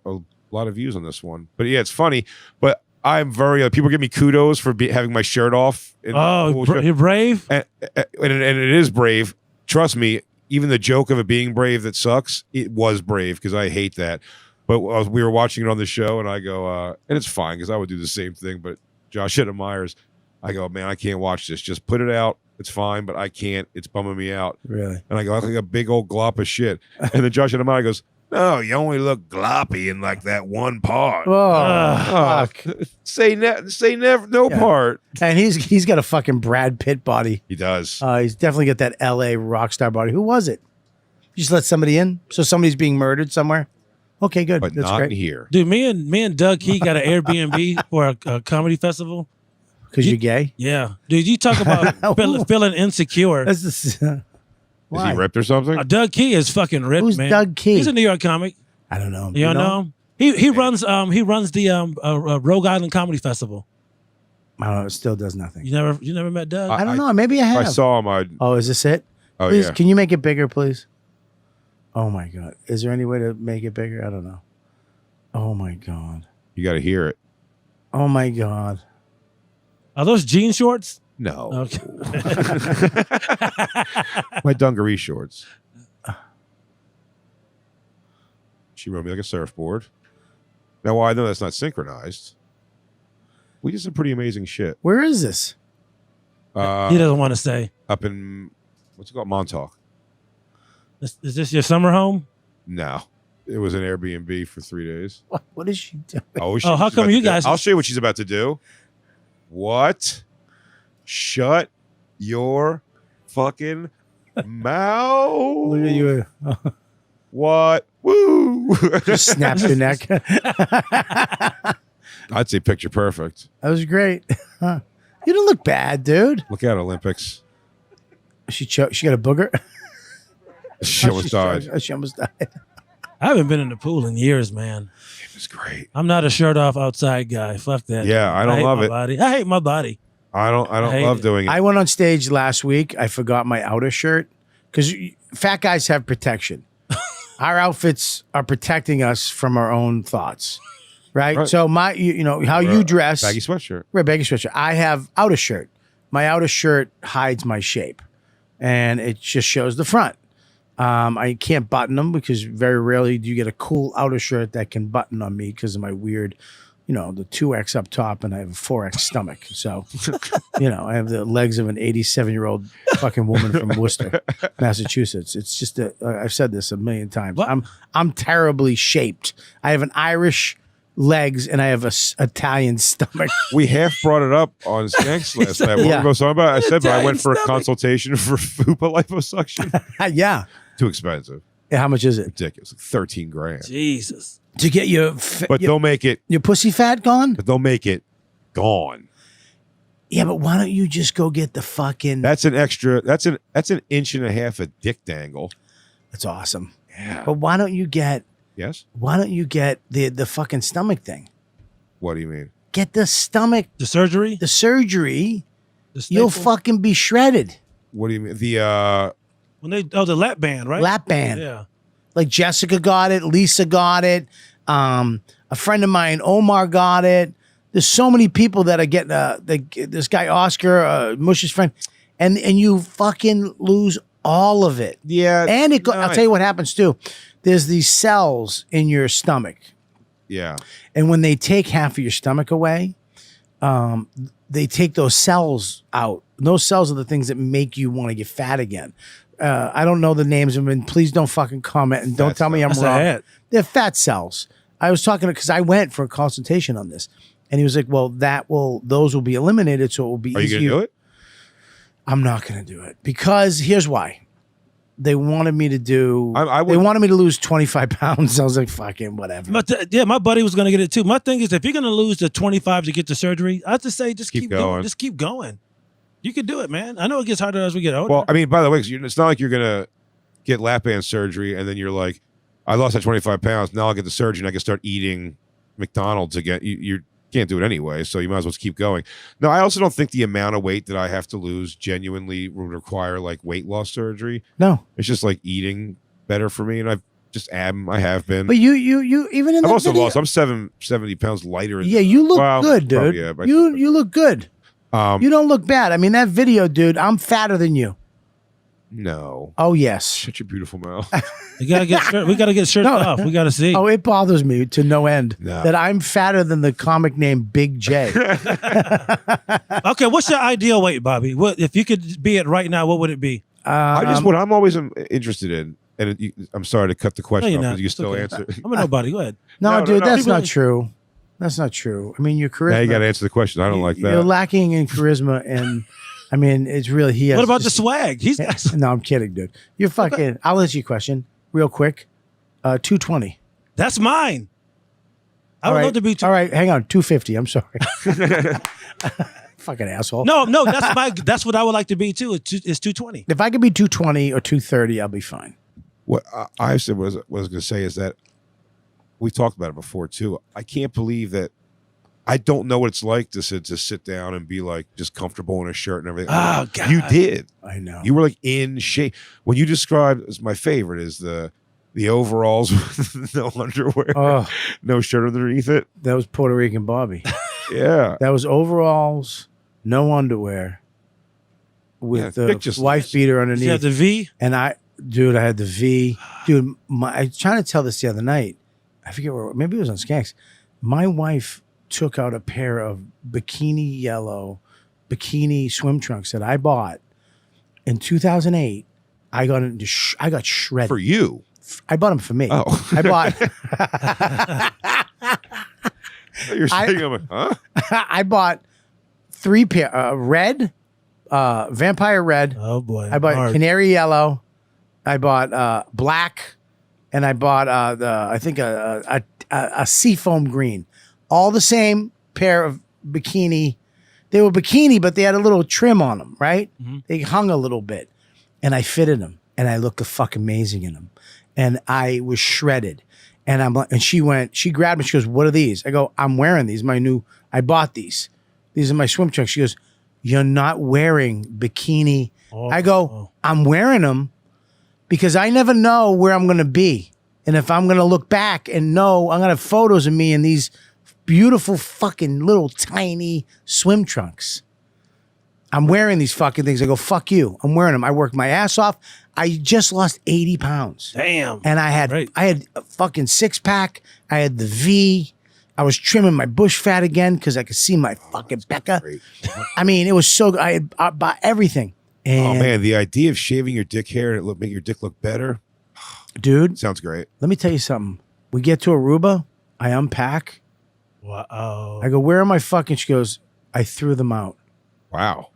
a lot of views on this one. But yeah, it's funny. But I'm very people give me kudos for having my shirt off. You're brave. And it is brave. Trust me. Even the joke of it being brave that sucks. It was brave because I hate that. But we were watching it on the show, and I go, and it's fine because I would do the same thing. But Josh Myers, I go, man, I can't watch this. Just put it out. It's fine, but I can't. It's bumming me out. Really? And I go, I look like a big old glop of shit. And then Josh Myers goes, no, you only look gloppy in like that one part. Fuck. Say never, no Yeah. part. And he's got a fucking Brad Pitt body. He does. He's definitely got that L.A. rock star body. Who was it? You just let somebody in? So somebody's being murdered somewhere? Okay, good. But That's not great. in here. Dude, me and Doug Key got an Airbnb for a comedy festival. Because you're gay? Yeah. Dude, you talk about feeling insecure. That's the, Is he ripped or something? Doug Key is fucking ripped, Who's man. Doug Key? He's a New York comic. I don't know. You don't know him? He runs the Rogue Island Comedy Festival. I don't know. It still does nothing. You never met Doug? I don't know. Maybe I have. I saw him. Oh, is this it? Oh, Please, yeah. can you make it bigger, please? Oh, my God. Is there any way to make it bigger? I don't know. Oh, my God. You got to hear it. Oh, my God. Are those jean shorts? No. Okay. My dungaree shorts. She rode me like a surfboard. Now, I know that's not synchronized. We did some pretty amazing shit. Where is this? He doesn't want to say. Up in, what's it called? Montauk. Is this your summer home? No. It was an Airbnb for 3 days. What is she doing? Oh, how come you guys- I'll show you what she's about to do. What? Shut your fucking mouth. Look at you. What? Woo! Just snapped your neck. I'd say picture perfect. That was great. You didn't look bad, dude. Look out, Olympics. She got a booger. She almost died. She almost died. I haven't been in the pool in years, man. It was great. I'm not a shirt off outside guy. Fuck that. Yeah, I don't hate love my it. Body. I hate my body. I don't hate love it. doing it. I went on stage last week. I forgot my outer shirt because fat guys have protection. Our outfits are protecting us from our own thoughts, right? So my, you know, how you dress, Baggy sweatshirt. right? Baggy sweatshirt. I have outer shirt. My outer shirt hides my shape, and it just shows the front. I can't button them because very rarely do you get a cool outer shirt that can button on me because of my weird, you know, the 2X up top and I have a 4X stomach. So, you know, I have the legs of an 87-year-old fucking woman from Worcester, Massachusetts. It's just I've said this a million times. What? I'm terribly shaped. I have an Irish legs and I have a Italian stomach. We half brought it up on Skanks last night. What Yeah. were we talking about? I said, but I went for a Italian stomach. consultation for fupa liposuction. Yeah. Too expensive. Yeah. How much is it? Ridiculous. Like 13 grand. Jesus. To get your But they'll make it. your pussy fat gone? But they'll make it gone. Yeah, but why don't you just go get the fucking? That's an extra. That's an inch and a half of dick dangle. That's awesome. Yeah. But why don't you get? Yes. Why don't you get the fucking stomach thing? What do you mean? Get the stomach, The surgery? the surgery. The You'll staple? fucking be shredded. What do you mean? The When the lap band, right? Lap band. Yeah. Like Jessica got it, Lisa got it. A friend of mine, Omar, got it. There's so many people that are getting this guy Oscar, Mush's friend, and you fucking lose all of it. yeah. And I'll tell you what happens too. There's these cells in your stomach, Yeah. and when they take half of your stomach away, they take those cells out. Those cells are the things that make you want to get fat again. I don't know the names of them, and please don't fucking comment and don't Fat tell me I'm That's wrong. a hat. They're fat cells. I was talking to because I went for a consultation on this, and he was like, "Well, those will be eliminated, so it will be Are you easier." gonna do it? I'm not going to do it because here's why. They wanted me to do. I they would- wanted me to lose 25 pounds. I was like, "Fucking whatever." But yeah, my buddy was gonna get it too. My thing is, if you're gonna lose the 25 to get the surgery, I have to say, just Keep keep going. going. Just keep going. You can do it, man. I know it gets harder as we get older. Well, I mean, by the way, 'cause it's not like you're gonna get lap band surgery, and then you're like, I lost that 25 pounds. Now I'll get the surgery, and I can start eating McDonald's again. You can't do it anyway, so you might as well keep going. No, I also don't think the amount of weight that I have to lose genuinely would require like weight loss surgery. No, it's just like eating better for me, and I have been. But you even in I've the also video, lost. I'm 70 pounds lighter. Yeah, you look good, dude. Probably, yeah, but you look good. You don't look bad. I mean, that video, dude. I'm fatter than you. No. Oh yes. Shut your beautiful mouth. We gotta get shirts off. We gotta see. Oh, it bothers me to no end No. that I'm fatter than the comic named Big J. Okay, what's your ideal weight, Bobby? What if you could be it right now? What would it be? What I'm always interested in, and I'm sorry to cut the question you're off not. because you It's still okay. answer. I'm a nobody. Go ahead. No, dude, that's People- not true. That's not true. I mean, your charisma. Now you got to answer the question. I don't like You're that. lacking in charisma, and I mean, it's really he has. What about the just- swag? He's got. No, I'm kidding, dude. You're fucking. I'll answer your question real quick. 220. That's mine. I All would right. love to be. All right, hang on. 250. I'm sorry. Fucking asshole. No, that's what I would like to be too. It's 220. If I could be 220 or 230, I'll be fine. What I said was going to say is that we've talked about it before too. I can't believe that I don't know what it's like to sit down and be like just comfortable in a shirt and everything. Oh, God. You did. I know. You were like in shape. When you described, as my favorite is the overalls with no underwear, Oh, no shirt underneath it. that was Puerto Rican Bobby. Yeah. That was overalls, no underwear, with Vic the just wife loves- beater You underneath. have the V. And I had the V. Dude, I was trying to tell this the other night. I forget where, maybe it was on Skanks. My wife took out a pair of bikini yellow bikini swim trunks that I bought in 2008. I got into I got shredded. For you. I bought them for me. Oh. I bought You're saying, I'm like, huh? I bought 3 pair red, vampire red. Oh boy. I bought Hard. canary yellow. I bought black, and I bought I think a seafoam green. All the same pair of bikini. They were bikini, but they had a little trim on them, right? Mhm. They hung a little bit, and I fitted them, and I looked fucking amazing in them, and I was shredded. And I'm like, and she grabbed me. She goes, "What are these?" I go, "I'm wearing these. I bought these. These are my swim trunks." She goes, "You're not wearing bikini." Oh, I go, oh. "I'm wearing them because I never know where I'm going to be. And if I'm going to look back and know, I'm going to have photos of me in these beautiful fucking little tiny swim trunks. I'm wearing these fucking things." I go, "Fuck you. I'm wearing them. I worked my ass off. I just lost 80 pounds. Damn. And I had Right. a fucking 6-pack. I had the V. I was trimming my bush fat again because I could see my fucking Becca. Great. I mean, it was so good. I bought everything. And Oh man, the idea of shaving your dick hair and make your dick look better dude, sounds great. let me tell you something. We get to Aruba. I unpack. Wow. I go, "Where are my fucking?" She goes, "I threw them out." Wow.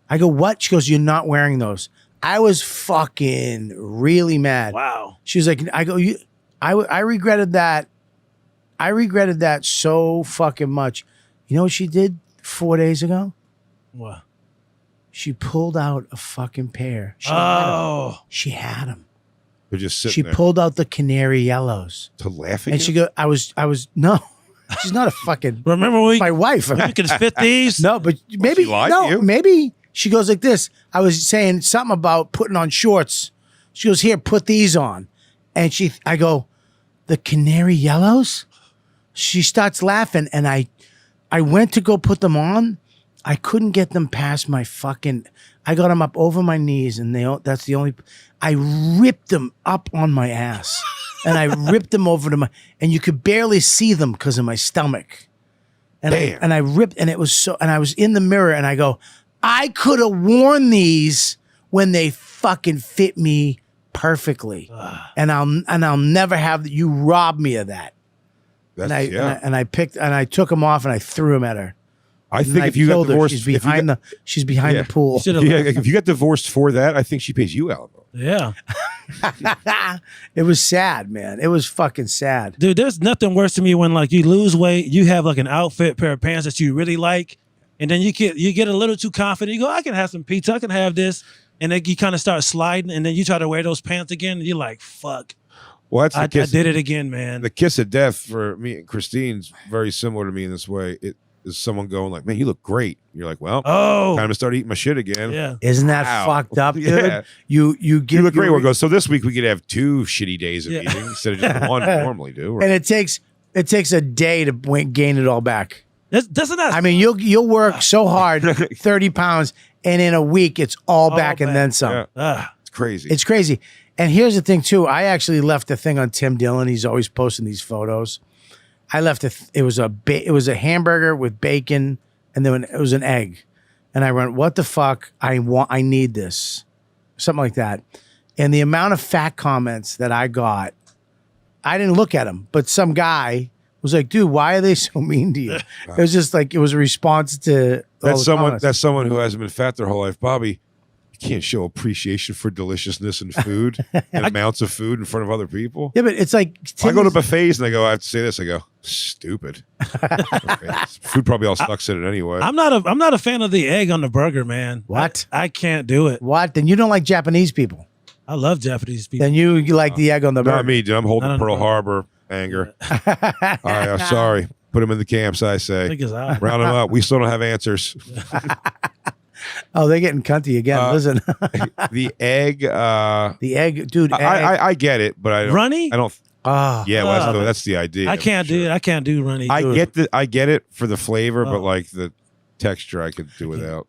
I go, "What?" She goes, "You're not wearing those." I was fucking really mad. Wow. She was like, I go, I regretted that. I regretted that so fucking much. You know what she did 4 days ago? What? She pulled out a fucking pair. Oh. She had them. They're just She sitting there pulled out the canary yellows. to laughing. And she go, I was, no, she's not a fucking, Remember when my wife. we could fit these? No, but maybe, she lied to you? maybe she goes like this. I was saying something about putting on shorts. She goes, "Here, put these on." And I go, "The canary yellows?" She starts laughing, and I went to go put them on. I couldn't get them past my fucking, I got them up over my knees, and that's the only, I ripped them up on my ass. And I ripped them over to and you could barely see them because of my stomach. And Damn. I ripped, and it was so, and I was in the mirror, and I go, I could have worn these when they fucking fit me perfectly. And I'll never have, you robbed me of that. That's, And I took them off and I threw them at her. I And think I if you got killed her. divorced, She's behind Yeah. the pool. if you got divorced for that, I think she pays you out. Yeah. It was sad, man. It was fucking sad. Dude, there's nothing worse to me when like you lose weight, you have like an outfit, pair of pants that you really like, and then you get a little too confident. You go, "I can have some pizza, I can have this," and then you kind of start sliding, and then you try to wear those pants again, and you're like, fuck. Well, that's the I kiss. did it again, man. The kiss of death for me and Christine's very similar to me in this way. It is someone going like, man, you look great. You're like, well, Oh, time to start eating my shit again. yeah. Isn't that Wow. fuck up, dude? Yeah. You You give look great. your- We'll go, so this week we could have 2 shitty days of Yeah. eating instead of just the one we normally do. and it takes a day to gain it all back. Doesn't that? I mean, you'll work so hard, 30 pounds, and in a week it's all back and back. then some. Yeah. Ah, It's crazy. It's crazy. And here's the thing too. I actually left a thing on Tim Dillon. He's always posting these photos. I left it was a hamburger with bacon, and then it was an egg. And I went, what the fuck? I need this. Something like that. And the amount of fat comments that I got, I didn't look at them, but some guy was like, dude, why are they so mean to you? It was just like, it was a response to all That's the someone. comments. That's someone who hasn't been fat their whole life, Bobby. You can't show appreciation for deliciousness and food and amounts of food in front of other people. Yeah, but it's like, I go to Tim's- buffets and I go, I have to say this. I go, stupid. Okay. Food probably all sucks in it anyway. I'm not a fan of the egg on the burger, man. What? I can't do it. What? Then you don't like Japanese people. I love Japanese people. Then you like the egg on the burger. Not me, dude. I'm holding Not on Pearl the burger. Harbor anger. All right, I'm sorry. Put them in the camps, I I say. think it's odd. Round them up. We still don't have answers. Oh, they're getting cunty again. Listen, The egg, the egg, dude. Egg. I get it, but I don't. Runny? I don't. Ah, Yeah, well, that's the idea. I can't do it. I can't do runny. I get it for the flavor, but Oh. like the texture, I could do without.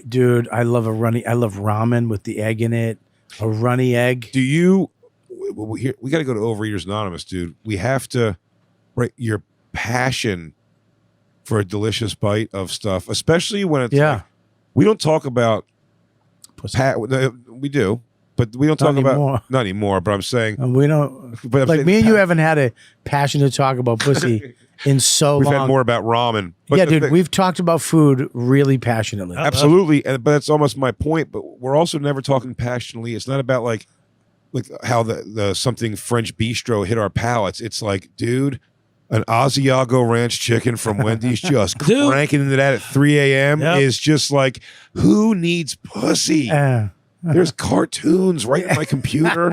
dude, I love I love ramen with the egg in it. A runny egg. Do you? We got to go to Overeaters Anonymous, dude. We have to. Right, your passion for a delicious bite of stuff, especially when it's Yeah. like, we don't talk about. Pussy. We do, but we don't Not talk about anymore. not anymore. But I'm saying, And we don't but I'm like saying me and you haven't had a passion to talk about pussy in so We've long. had more about ramen. But yeah, the dude, thing- we've talked about food really passionately. absolutely, but that's almost my point. But we're also never talking passionately. It's not about like how the something French bistro hit our palates. It's like, dude, an Asiago ranch chicken from Wendy's just Dude. cranking into that at 3 a.m. Yep. is just like, who needs pussy? There's cartoons right in my computer.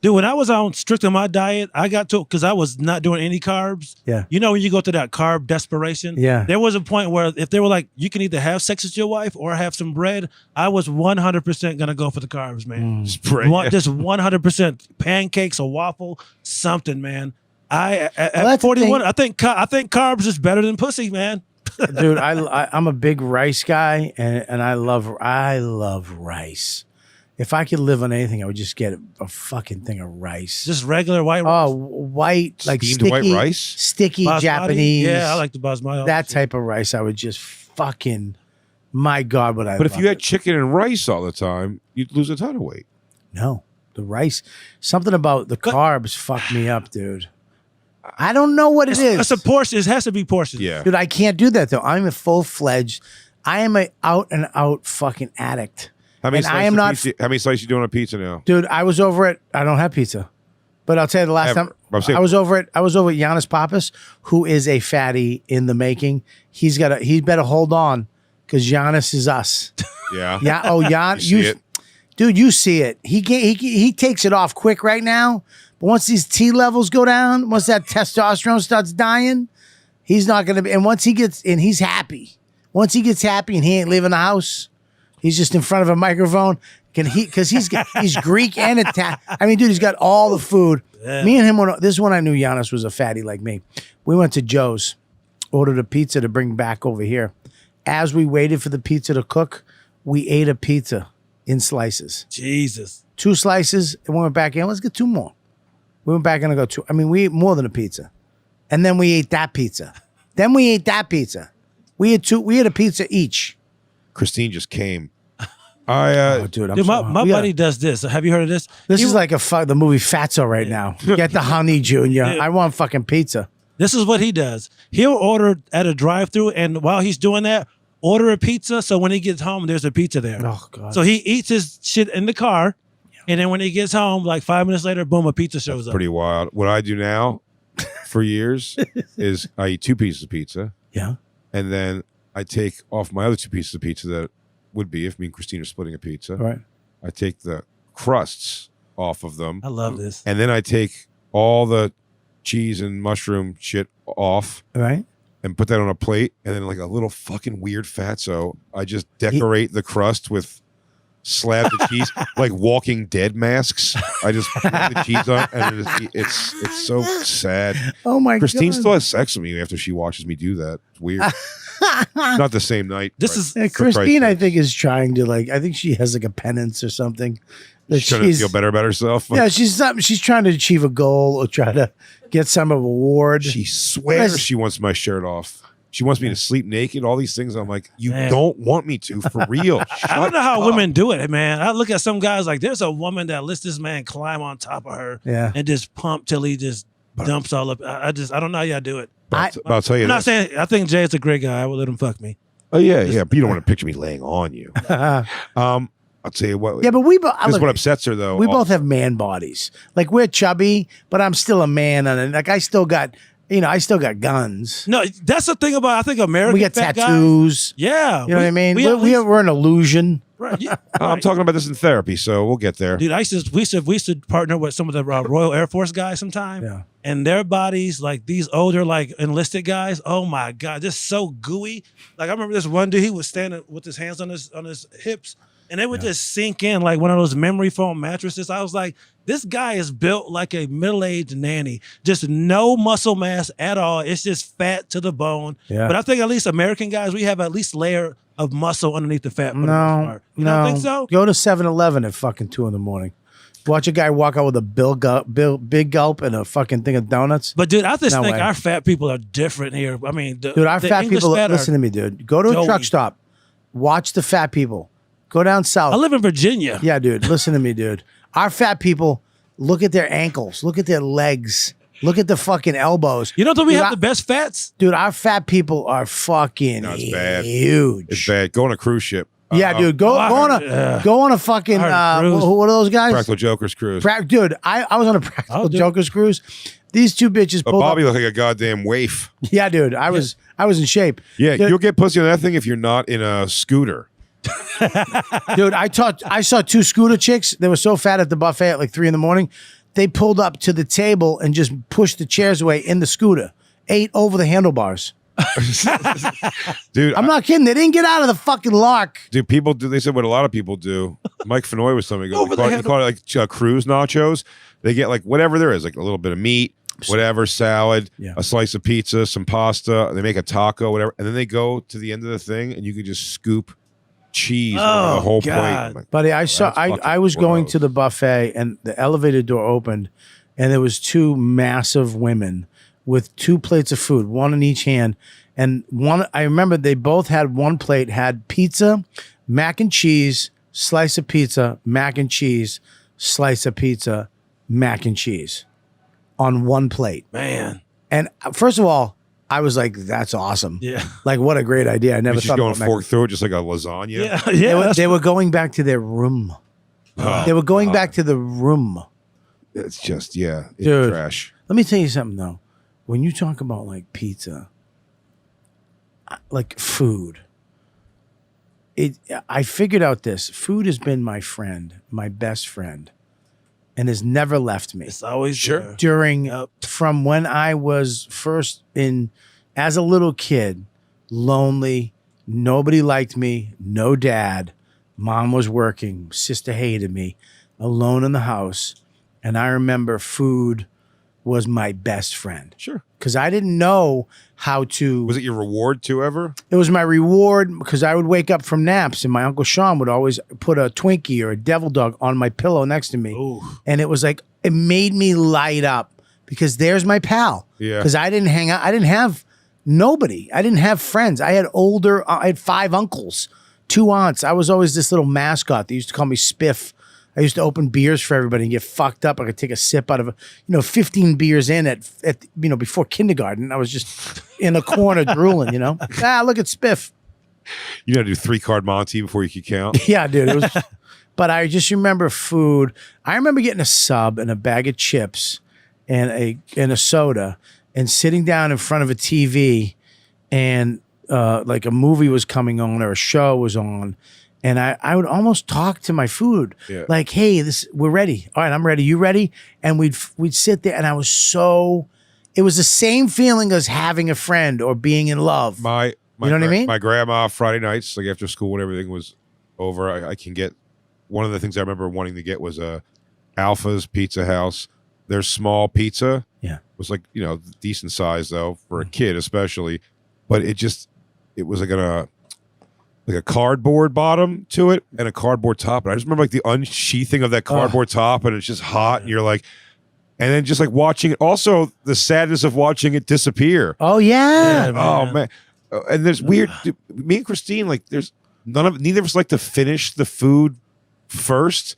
Dude, when I was on strict on my diet, I got to because I was not doing any carbs. Yeah. You know when you go through that carb desperation? Yeah. There was a point where if they were like, you can either have sex with your wife or have some bread, I was 100% gonna go for the carbs, man. Spray. Just 100% pancakes, a waffle, something, man. At that's the 41, thing. I think carbs is better than pussy, man. Dude, I'm a big rice guy, and I love rice. If I could live on anything, I would just get a fucking thing of rice. Just regular white Oh, white, like Steamed sticky, white rice? sticky basmati. Japanese. Yeah, I like the basmati. that type of rice. I would just fucking, my God, would I? But if love you had it. chicken and rice all the time, you'd lose a ton of weight. No, the rice, something about the carbs fucked me up, dude. I don't know what it is. It's a portion. It has to be portions. Yeah. Dude, I can't do that though. I'm a full-fledged, I am a out and out fucking addict. How many And I slices am of not- pizza, how many slices you doing on a pizza now? Dude, I was over at, I don't have pizza. But I'll tell you the last Ever. time I'm saying- I was over at Giannis Pappas, who is a fatty in the making. He better hold on because Giannis is us. Yeah. Yeah. Oh, Gian, You see it? dude, you see it. He takes it off quick right now. But once these T levels go down, once that testosterone starts dying, he's not gonna be. And once he gets, and he's happy. Once he gets happy and he ain't leaving the house, he's just in front of a microphone. Because he's Greek and Italian. I mean, dude, he's got all the food. Yeah. Me and him, this is when I knew Giannis was a fatty like me. We went to Joe's, ordered a pizza to bring back over here. As we waited for the pizza to cook, we ate a pizza in slices. Jesus. 2 slices, and we went back in. Let's get 2 more. We went back in and go 2. I mean, we ate more than a pizza. And then we ate that pizza. Then we ate that pizza. We had a pizza each. Christine just came. Dude, I'm Dude, my we buddy does this. Have you heard of this? This He- is like the movie Fatso right now. Get the honey, Junior. I want fucking pizza. This is what he does. He'll order at a drive-through, and while he's doing that, order a pizza. So when he gets home, there's a pizza there. Oh, God. So he eats his shit in the car, and then when he gets home, like 5 minutes later, boom, a pizza shows up. Pretty wild. What I do now for years is I eat 2 pieces of pizza, Yeah. and then I take off my other 2 pieces of pizza that would be if me and Christine are splitting a pizza. All right. I take the crusts off of them, I love this. and then I take all the cheese and mushroom shit off Right? and put that on a plate, and then like a little fucking weird fatso, I just decorate the crust with slabs of cheese, like Walking Dead masks. I just put the cheese on, and it's so sad. Oh my Christine god. still has sex with me after she watches me do that. It's weird. Not the same night. This but is Yeah, for Christ's Christine, I sake. think, is trying to I think she has like a penance or something. That She's trying to feel better about herself. Yeah, she's trying to achieve a goal or try to get some award. She swears Yes. she wants my shirt off. She wants me to sleep naked. All these things. I'm like, you Man. don't want me to, for real. I don't know how Shut up. women do it, man. I look at some guys like there's a woman that lets this man climb on top of her Yeah. and just pump till he just dumps all up. I don't know how y'all do it. But I'll tell you I'm not this. saying I think Jay's a great guy. I would let him fuck me. Oh yeah, but you don't want to picture me laying on you. I'll tell you what. Yeah, but we both. This is what upsets her though. We both have man bodies. Like we're chubby, but I'm still a man, and like I still got guns. No, that's the thing about I think American We got fat guys. tattoos. Yeah, You know what I mean? at least- We're an illusion. right, yeah, I'm right. talking about this in therapy, so we'll get there. Dude, we used to partner with some of the Royal Air Force guys sometime. Yeah. And their bodies, like these older, like enlisted guys, oh my God, just so gooey. Like I remember this one dude, he was standing with his hands on his hips, and they would just sink in like one of those memory foam mattresses. I was like, this guy is built like a middle-aged nanny. Just no muscle mass at all. It's just fat to the bone. Yeah. But I think at least American guys, we have at least layer of muscle underneath the fat. for the most No, part. You don't think so? Go to 7-Eleven at fucking 2 a.m. Watch a guy walk out with a big gulp and a fucking thing of donuts. But dude, I just No think way. our fat people are different here. I mean, Dude, our the fat English people. fat Listen are, to me, dude. Go to a Joey. truck stop. Watch the fat people. Go down south. I live in Virginia. Yeah, dude. Listen to me, dude. Our fat people. Look at their ankles. Look at their legs. Look at the fucking elbows. You don't think we Dude, have the best fats? Dude, our fat people are fucking No, it's bad. huge. It's bad. Go on a cruise ship. Yeah, dude. Go on a fucking cruise. what are those guys? Practical Jokers cruise. Dude, I was on a Practical Oh, dude. Jokers cruise. These two bitches But pulled Bobby up. looked like a goddamn waif. Yeah, dude. I was in shape. Yeah, Dude, you'll get pussy on that thing if you're not in a scooter. dude, I saw two scooter chicks. They were so fat at the buffet at like 3 a.m. They pulled up to the table and just pushed the chairs away in the scooter. Ate over the handlebars. Dude, I'm not kidding. They didn't get out of the fucking lock. people do. They said what a lot of people do. Mike Fenoy was telling me, Over the he called it like cruise nachos. They get like whatever there is, like a little bit of meat, whatever, salad, Yeah. a slice of pizza, some pasta. They make a taco, whatever, and then they go to the end of the thing, and you can just scoop cheese over the whole plate. God. I'm like, Buddy, I was going gross. to the buffet and the elevator door opened and there was two massive women with 2 plates of food, one in each hand. And I remember they both had one plate, had pizza, mac and cheese, slice of pizza, mac and cheese, slice of pizza, mac and cheese on one plate. Man. And first of all, I was like, that's awesome. Yeah. Like, what a great idea. I never It's just thought going about mac- fork through it, just like a lasagna. Yeah. They Yeah. were, that's- they were going back to their room. Oh, They were going back to the room. It's just it's Dude. trash. Let me tell you something though. When you talk about like pizza, like food, I figured out this. Food has been my friend, my best friend, and has never left me. It's always Sure. there. During Yep. from when I was first as a little kid, lonely, nobody liked me, no dad, mom was working, sister hated me, alone in the house, and I remember food was my best friend Sure. because I didn't know how to. Was it your reward too ever? It was my reward because I would wake up from naps and my Uncle Sean would always put a Twinkie or a Devil Dog on my pillow next to me. Ooh. And it was like, it made me light up because there's my pal. Yeah. Because I didn't hang out. I didn't have nobody. I didn't have friends. I had 5 uncles, 2 aunts. I was always this little mascot. They used to call me Spiff. I used to open beers for everybody and get fucked up. I could take a sip out of 15 beers in at before kindergarten. I was just in a corner drooling, look at Spiff. You got to do 3-card Monty before you could count. Yeah, dude. It was, but I just remember food. I remember getting a sub and a bag of chips and a soda and sitting down in front of a TV and like a movie was coming on or a show was on. And I would almost talk to my food, Yeah. like, "Hey, we're ready. All right, I'm ready. You ready?" And we'd sit there, and I was so. It was the same feeling as having a friend or being in love. My You know what I mean? My grandma Friday nights, like after school when everything was over, I can get one of the things I remember wanting to get was Alpha's Pizza House. Their small pizza, was like decent size though for a kid especially, but it was like a cardboard bottom to it and a cardboard top. And I just remember like the unsheathing of that cardboard top, and it's just hot, and you're like, and then just like watching it. Also, the sadness of watching it disappear. Oh yeah. Oh man. And there's weird. Me and Christine, like, there's neither of us like to finish the food first,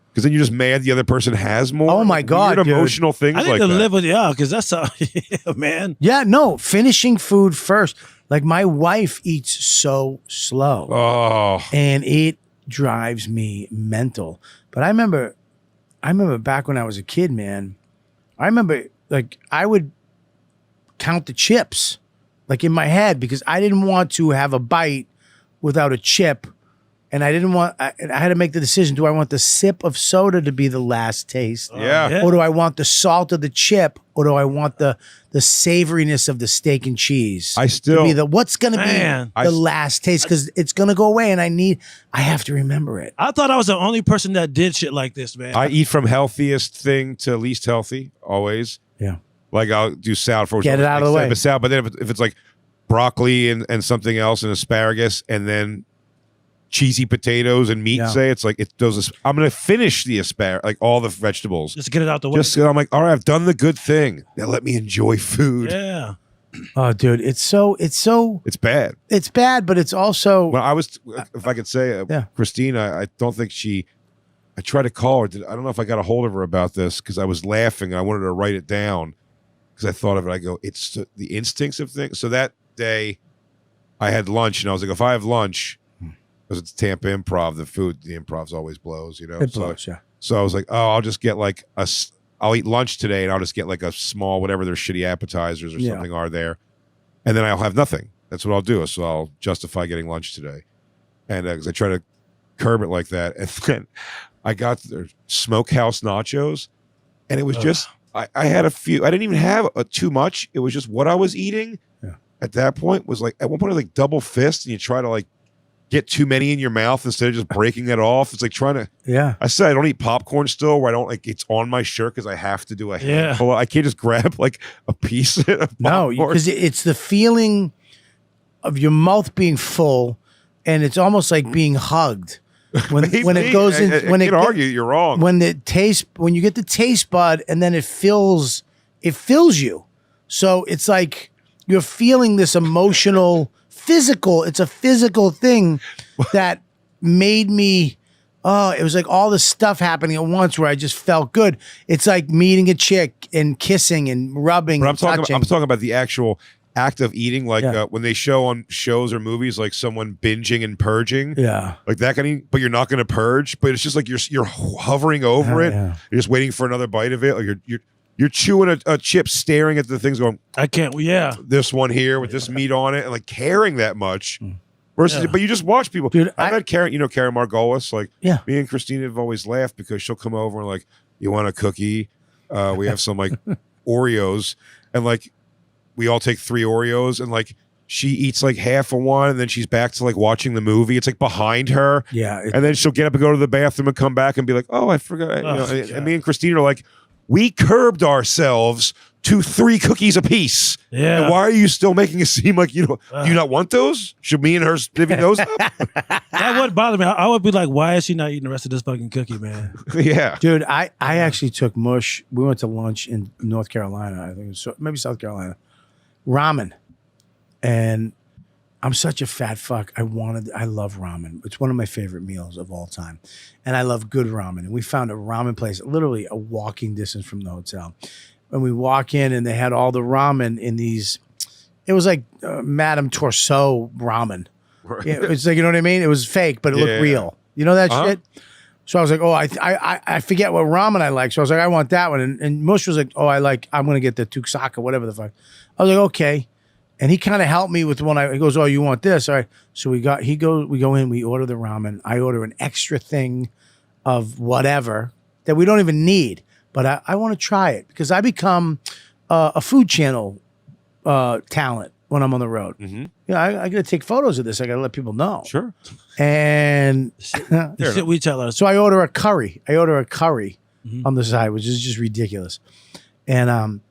because then you're just mad the other person has more. Oh my God, weird dude. emotional things I need like to that. live with y'all because that's all, yeah, man. Yeah, no, finishing food first. Like my wife eats so slow. Oh, And it drives me mental. But I remember back when I was a kid, man. I remember like I would count the chips like in my head because I didn't want to have a bite without a chip. And I didn't want, I had to make the decision. Do I want the sip of soda to be the last taste? yeah. Or do I want the salt of the chip? Or do I want the savoriness of the steak and cheese? I still- to be what's going to be Man. the last taste? Because it's going to go away and I have to remember it. I thought I was the only person that did shit like this, man. I eat from healthiest thing to least healthy always. Yeah. Like I'll do salad first. Get it out of the way. Salad, but then if it's like broccoli and something else and asparagus and then cheesy potatoes and meat, Yeah. say it's like I'm gonna finish the asparagus, like all the vegetables. Just get it out the way. I'm like, all right, I've done the good thing. Now let me enjoy food. Yeah. Oh, dude, it's It's bad. but it's also Well, I was, if I could say, Yeah. Christina, I don't think I tried to call her. I don't know if I got a hold of her about this because I was laughing. I wanted to write it down because I thought of it. I go, it's the instincts of things. So that day I had lunch and I was like, if I have lunch, because it's Tampa Improv, the improv's always blows, it blows, yeah. So I was like, oh, I'll just get like I'll eat lunch today and I'll just get like a small, whatever their shitty appetizers or something are there. And then I'll have nothing. That's what I'll do. So I'll justify getting lunch today. And because I try to curb it like that. And then I got their smokehouse nachos and it was just, I had a few, I didn't even have too much. It was just what I was eating at that point was like, at one point I was like double fist and you try to like get too many in your mouth instead of just breaking it off. It's like trying to, I said I don't eat popcorn still where I don't like, it's on my shirt because I have to do a handful. I can't just grab like a piece of popcorn. No, because it's the feeling of your mouth being full and it's almost like being hugged. When it goes in, you're wrong. When you get the taste bud and then it fills you. So it's like you're feeling this emotional, it's a physical thing that made me, it was like all this stuff happening at once where I just felt good. It's like meeting a chick and kissing and rubbing and touching. I'm talking about the actual act of eating, like when they show on shows or movies, like someone binging and purging, like that kind of. But you're not going to purge, but it's just like you're hovering over it. Yeah. You're just waiting for another bite of it. Like you're chewing a chip, staring at the things, going, I can't. Yeah, this one here with this meat on it, and like caring that much. Versus, but you just watch people. Dude, I've had Karen, Karen Margolis. Like, Yeah. me and Christina have always laughed because she'll come over and like, you want a cookie? We have some like Oreos, and like we all take 3 Oreos, and like she eats like half of one, and then she's back to like watching the movie. It's like behind her, and then she'll get up and go to the bathroom and come back and be like, oh, I forgot. And me and Christina are like, we curbed ourselves to 3 cookies apiece. Yeah. And why are you still making it seem like, do you not want those? Should me and her divvy those up? that would bother me. I would be like, why is she not eating the rest of this fucking cookie, man? Yeah. Dude, I actually took Mush. We went to lunch in North Carolina. I think it was maybe South Carolina. Ramen. And I'm such a fat fuck. I love ramen. It's one of my favorite meals of all time. And I love good ramen. And we found a ramen place, literally a walking distance from the hotel. And we walk in and they had all the ramen in these, it was like Madame Tussauds ramen. Right. Yeah, it's like, you know what I mean? It was fake, but it looked real. You know that shit? So I was like, oh, I forget what ramen I like. So I was like, I want that one. And Mush was like, oh, I'm going to get the Tuksaka, whatever the fuck. I was like, okay. And he kind of helped me with one. He goes, "Oh, you want this? All right." So we go in, we order the ramen. I order an extra thing of whatever that we don't even need, but I want to try it because I become a Food Channel talent when I'm on the road. Mm-hmm. I got to take photos of this. I got to let people know. Sure. And The shit we tell us. so I order a curry. On the side, which is just ridiculous. And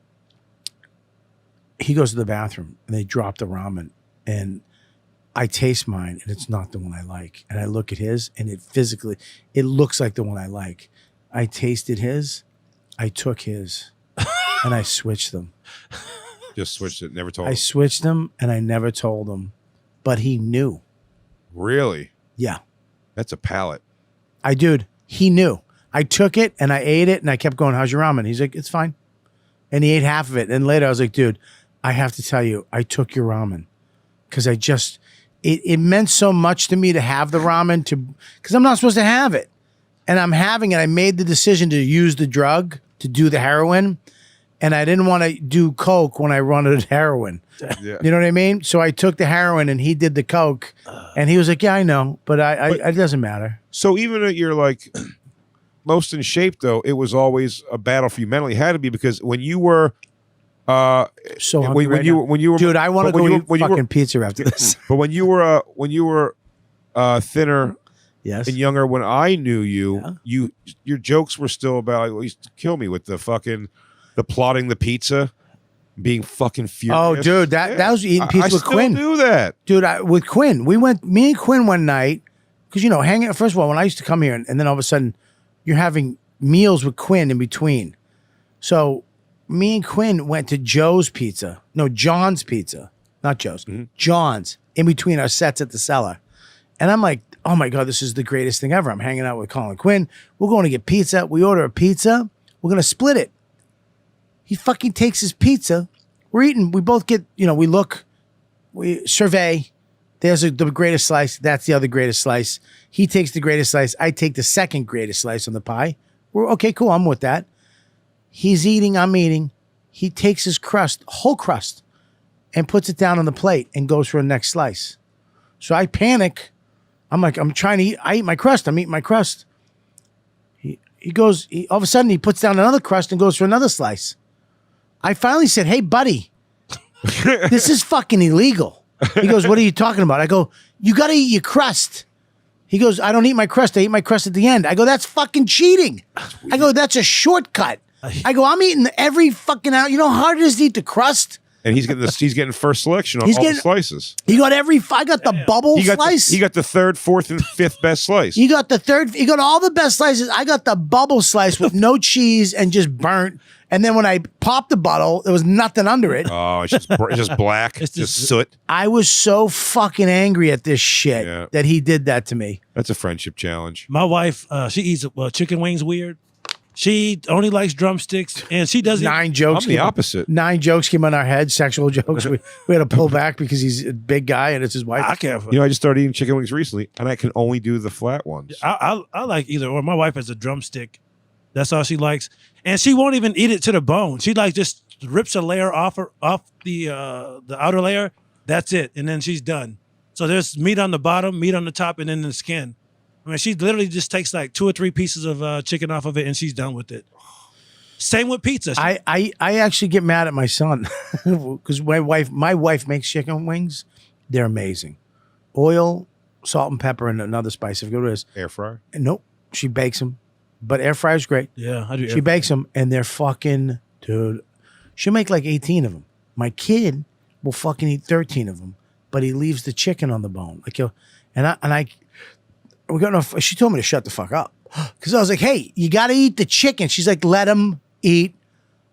he goes to the bathroom and they drop the ramen and I taste mine and it's not the one I like. And I look at his and it looks like the one I like. I tasted his, I took his, and I switched them. Just switched it. Never told I him. switched them and I never told him, but he knew. Really? Yeah. That's a palate. He knew. I took it and I ate it and I kept going, "How's your ramen?" He's like, "It's fine." And he ate half of it. And later I was like, "Dude, I have to tell you, I took your ramen because it meant so much to me to have the ramen because I'm not supposed to have it. And I'm having it. I made the decision to use the drug to do the heroin. And I didn't want to do coke when I wanted heroin. Yeah. You know what I mean? So I took the heroin and he did the coke. And he was like, "Yeah, I know, but it doesn't matter." So even if you're like most in shape, though, it was always a battle for you mentally. It had to be because when you were So hungry when right you now. when you were Dude, I want to but go when you eat were- when you fucking were- pizza after this. but when you were thinner Yes. and younger, when I knew you, Yeah. your jokes were still about like, well, you used to kill me with the plotting the pizza, being fucking furious. Oh, dude, that was eating pizza I with still Quinn. do that. Dude, with Quinn, me and Quinn one night, because, hanging out, first of all, when I used to come here and then all of a sudden you're having meals with Quinn in between. So me and Quinn went to John's Pizza, not Joe's, John's, in between our sets at the Cellar. And I'm like, "Oh my God, this is the greatest thing ever." I'm hanging out with Colin Quinn. We're going to get pizza. We order a pizza. We're going to split it. He fucking takes his pizza. We're eating. We both get, we look, we survey. There's the greatest slice. That's the other greatest slice. He takes the greatest slice. I take the second greatest slice on the pie. We're okay, cool. I'm with that. He's eating. I'm eating. He takes his crust, whole crust, and puts it down on the plate and goes for a next slice. So I panic. I'm like, I'm trying to eat. I eat my crust. I'm eating my crust. He goes, all of a sudden he puts down another crust and goes for another slice. I finally said, "Hey, buddy, this is fucking illegal." He goes, "What are you talking about?" I go, "You got to eat your crust." He goes, "I don't eat my crust. I eat my crust at the end." I go, "That's fucking cheating." I go, "That's a shortcut." I go, "I'm eating every fucking out. You know how hard it is to eat the crust?" And he's getting first selection on He's all getting- the slices. He got I got the bubble slice. He got the third, fourth, and fifth best slice. You got the third. You got all the best slices. I got the bubble slice with no cheese and just burnt. And then when I popped the bottle, there was nothing under it. Oh, it's just black. It's just just- soot. I was so fucking angry at this shit Yeah. that he did that to me. That's a friendship challenge. My wife, she eats chicken wings weird. She only likes drumsticks, and she doesn't. Nine jokes. I'm the came- opposite. 9 jokes came on our head, sexual jokes. We had to pull back because he's a big guy and it's his wife. I can't. You know, I just started eating chicken wings recently, and I can only do the flat ones. I like either or. My wife has a drumstick. That's all she likes, and she won't even eat it to the bone. She just rips a layer off the outer layer. That's it, and then she's done. So there's meat on the bottom, meat on the top, and then the skin. I mean, she literally just takes like 2 or 3 pieces of chicken off of it, and she's done with it. Same with pizza. I actually get mad at my son because my wife makes chicken wings. They're amazing. Oil, salt and pepper, and another spice. If you go to this, Air fryer. nope, she bakes them. But air fryer's great. Yeah, I do. She bakes them, and they're fucking, dude. She'll make like 18 of them. My kid will fucking eat 13 of them, but he leaves the chicken on the bone. Like, she told me to shut the fuck up because I was like, "Hey, you got to eat the chicken." She's like, "Let him eat.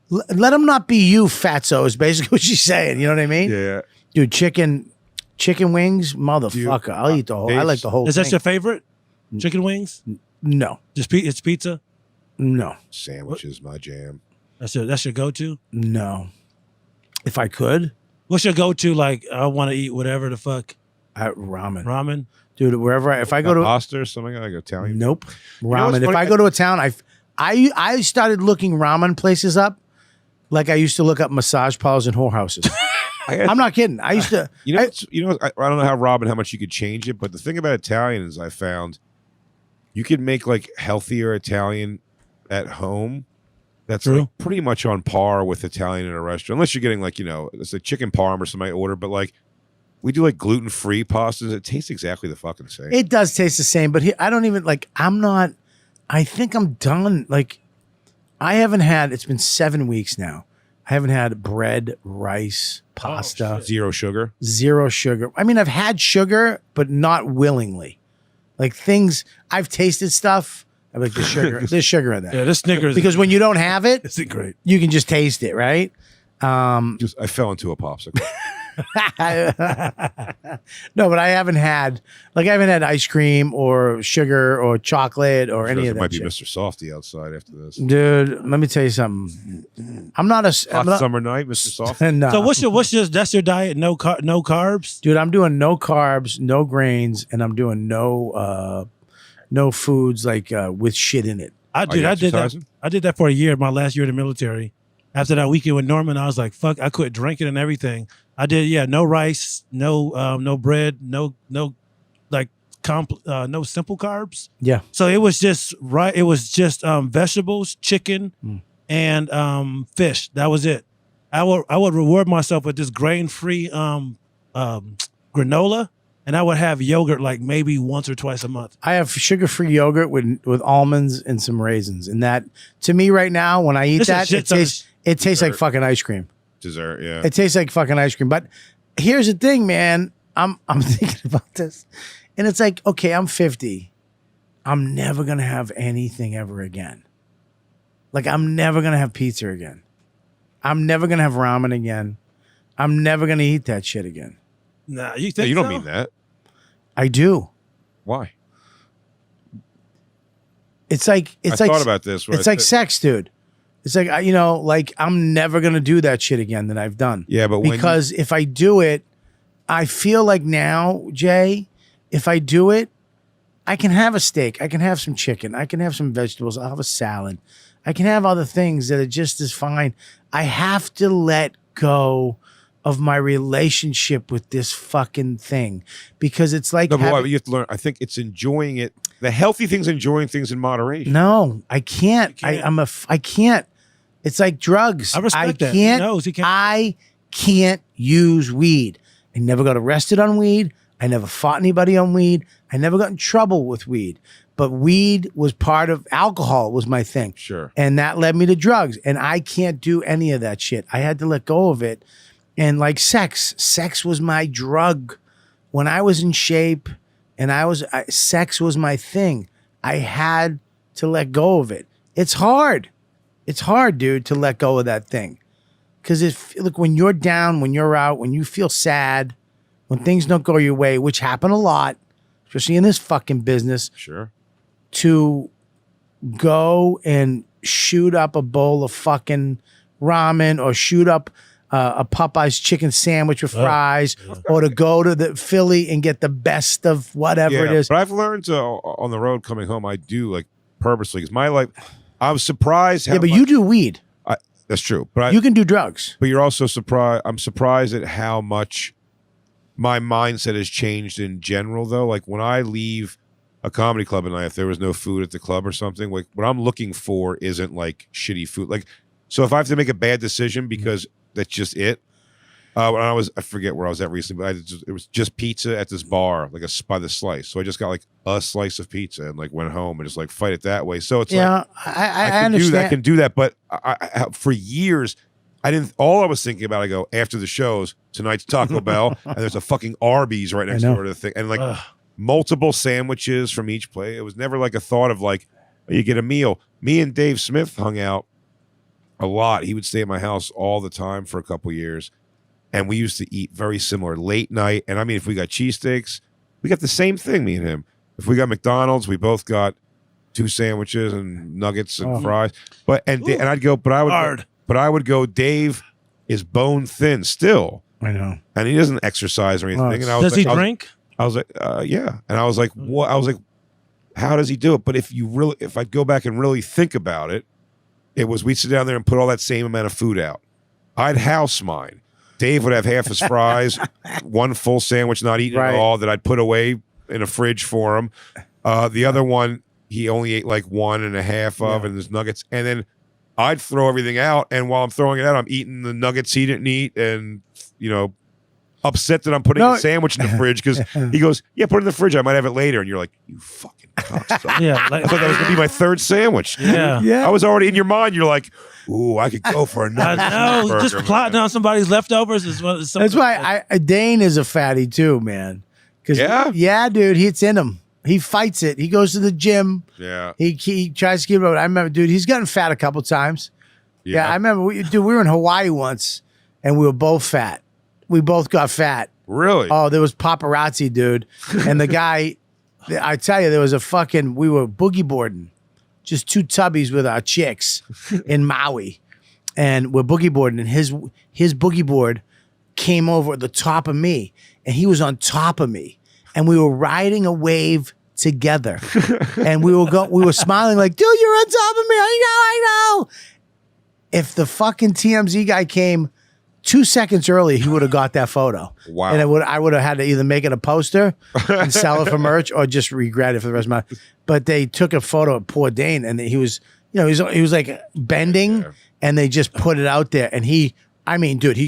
Let him not be you, fatso." Is basically what she's saying. You know what I mean? Yeah. Dude, chicken wings, motherfucker. I'll eat the whole. I like the whole. Is that thing. your favorite? Chicken wings? No, It's pizza. no, Sandwiches, my jam. That's your go-to. no. If I could, What's your go-to? Like, I want to eat whatever the fuck. ramen. Ramen. Dude, wherever if I go to pasta or something like Italian. nope know what's ramen. If funny? I go to a town, I started looking ramen places up like I used to look up massage parlors and whorehouses. I'm not kidding. I used to. I don't know how much you could change it, but the thing about Italian is I found you could make like healthier Italian at home. That's like pretty much on par with Italian in a restaurant, unless you're getting like, it's a chicken parm or something I order, but like we do like gluten-free pastas. It tastes exactly the fucking same. It does taste the same, but I don't even like, I think I'm done. Like I haven't had, it's been 7 weeks now. I haven't had bread, rice, pasta. Zero sugar? Zero sugar. I mean, I've had sugar, but not willingly. Like things, I've tasted stuff. I'm like, there's sugar in that. Yeah, this Snickers. Because when you don't have it, it's great. You can just taste it, right? I fell into a popsicle. No, but I haven't had ice cream or sugar or chocolate or any of that. Might be shit. Mr. Softy outside after this. Dude, let me tell you something. I'm not a summer night, Mr. Softy. No. So that's your diet? No carbs? Dude, I'm doing no carbs, no grains, and I'm doing no foods like with shit in it. I did that for a year, my last year in the military. After that weekend with Norman, I was like, fuck, I quit drinking and everything. I did, no rice, no bread, no simple carbs. Yeah. So it was just vegetables, chicken, and fish. That was it. I would reward myself with this grain-free granola, and I would have yogurt like maybe once or twice a month. I have sugar-free yogurt with almonds and some raisins, and that to me right now, when I eat that, it tastes like fucking ice cream. Dessert, yeah. It tastes like fucking ice cream. But here's the thing, man. I'm thinking about this, and it's like, okay, I'm 50. I'm never gonna have anything ever again. Like I'm never gonna have pizza again. I'm never gonna have ramen again. I'm never gonna eat that shit again. Nah, you think you don't so? mean that. I do. Why? It's like I thought about this. It's like sex, dude. It's like like I'm never gonna do that shit again that I've done. Yeah, but because if I do it, I feel like now, Jay, if I do it, I can have a steak, I can have some chicken, I can have some vegetables, I'll have a salad, I can have other things that are just as fine. I have to let go of my relationship with this fucking thing because it's like you have to learn. I think it's enjoying it. The healthy thing's enjoying things in moderation. No, I can't. I can't. It's like drugs. I respect that. He can't. I can't use weed. I never got arrested on weed. I never fought anybody on weed. I never got in trouble with weed. But weed was part of alcohol was my thing. Sure. And that led me to drugs. And I can't do any of that shit. I had to let go of it. And like sex was my drug. When I was in shape and sex was my thing. I had to let go of it. It's hard. It's hard, dude, to let go of that thing. Because look, when you're down, when you're out, when you feel sad, when things don't go your way, which happen a lot, especially in this fucking business. Sure. To go and shoot up a bowl of fucking ramen or shoot up a Popeye's chicken sandwich with fries, or to go to the Philly and get the best of whatever it is. But I've learned on the road coming home, I do like purposely because my life. I was surprised. How but you do weed. That's true. But you can do drugs. But you're also surprised. I'm surprised at how much my mindset has changed in general, though. Like when I leave a comedy club at night, if there was no food at the club or something, like what I'm looking for isn't like shitty food. Like, so if I have to make a bad decision because that's just it. When I forget where I was at recently, but it was just pizza at this bar, like by the slice. So I just got like a slice of pizza and like went home and just like fight it that way. So it's I understand. I can do that, but I for years I didn't. All I was thinking about, I go after the shows tonight's Taco Bell, and there's a fucking Arby's right next door to the thing, and like multiple sandwiches from each plate. It was never like a thought of like you get a meal. Me and Dave Smith hung out a lot. He would stay at my house all the time for a couple years. And we used to eat very similar late night. And I mean, if we got cheesesteaks, we got the same thing, me and him. If we got McDonald's, we both got 2 sandwiches and nuggets and fries. And I'd go, but I would go, Dave is bone thin still. I know. And he doesn't exercise or anything. Does he drink? I was like, yeah. And I was like, what? I was like, how does he do it? But if I'd go back and really think about it, we'd sit down there and put all that same amount of food out. I'd house mine. Dave would have half his fries, one full sandwich, not eating Right. at all, that I'd put away in a fridge for him. The other one, he only ate like 1.5 of, and his nuggets. And then I'd throw everything out, and while I'm throwing it out, I'm eating the nuggets he didn't eat, and upset that I'm putting a sandwich in the fridge because he goes, "Yeah, put it in the fridge. I might have it later." And you're like, "You fucking cocksucker!" Yeah, I thought that was gonna be my third sandwich. yeah. I was already in your mind. You're like, "Ooh, I could go for another." I know. Just cheeseburger, plotting man." on somebody's leftovers is what. That's why Dane is a fatty too, man. Yeah, dude, it's in him. He fights it. He goes to the gym. Yeah. He tries to keep it up. I remember, dude, he's gotten fat a couple times. Yeah, I remember, we were in Hawaii once, and we were both fat. We both got fat. Really? Oh, there was paparazzi, dude. And the guy, I tell you, there was we were boogie boarding, just two tubbies with our chicks in Maui. And we're boogie boarding, and his boogie board came over at the top of me, and he was on top of me. And we were riding a wave together. And we were smiling like, dude, you're on top of me. I know. If the fucking TMZ guy came 2 seconds early, he would have got that photo. Wow. And I would have had to either make it a poster and sell it for merch or just regret it for the rest of my life. But they took a photo of poor Dane, and he was, he was like bending, and they just put it out there. And he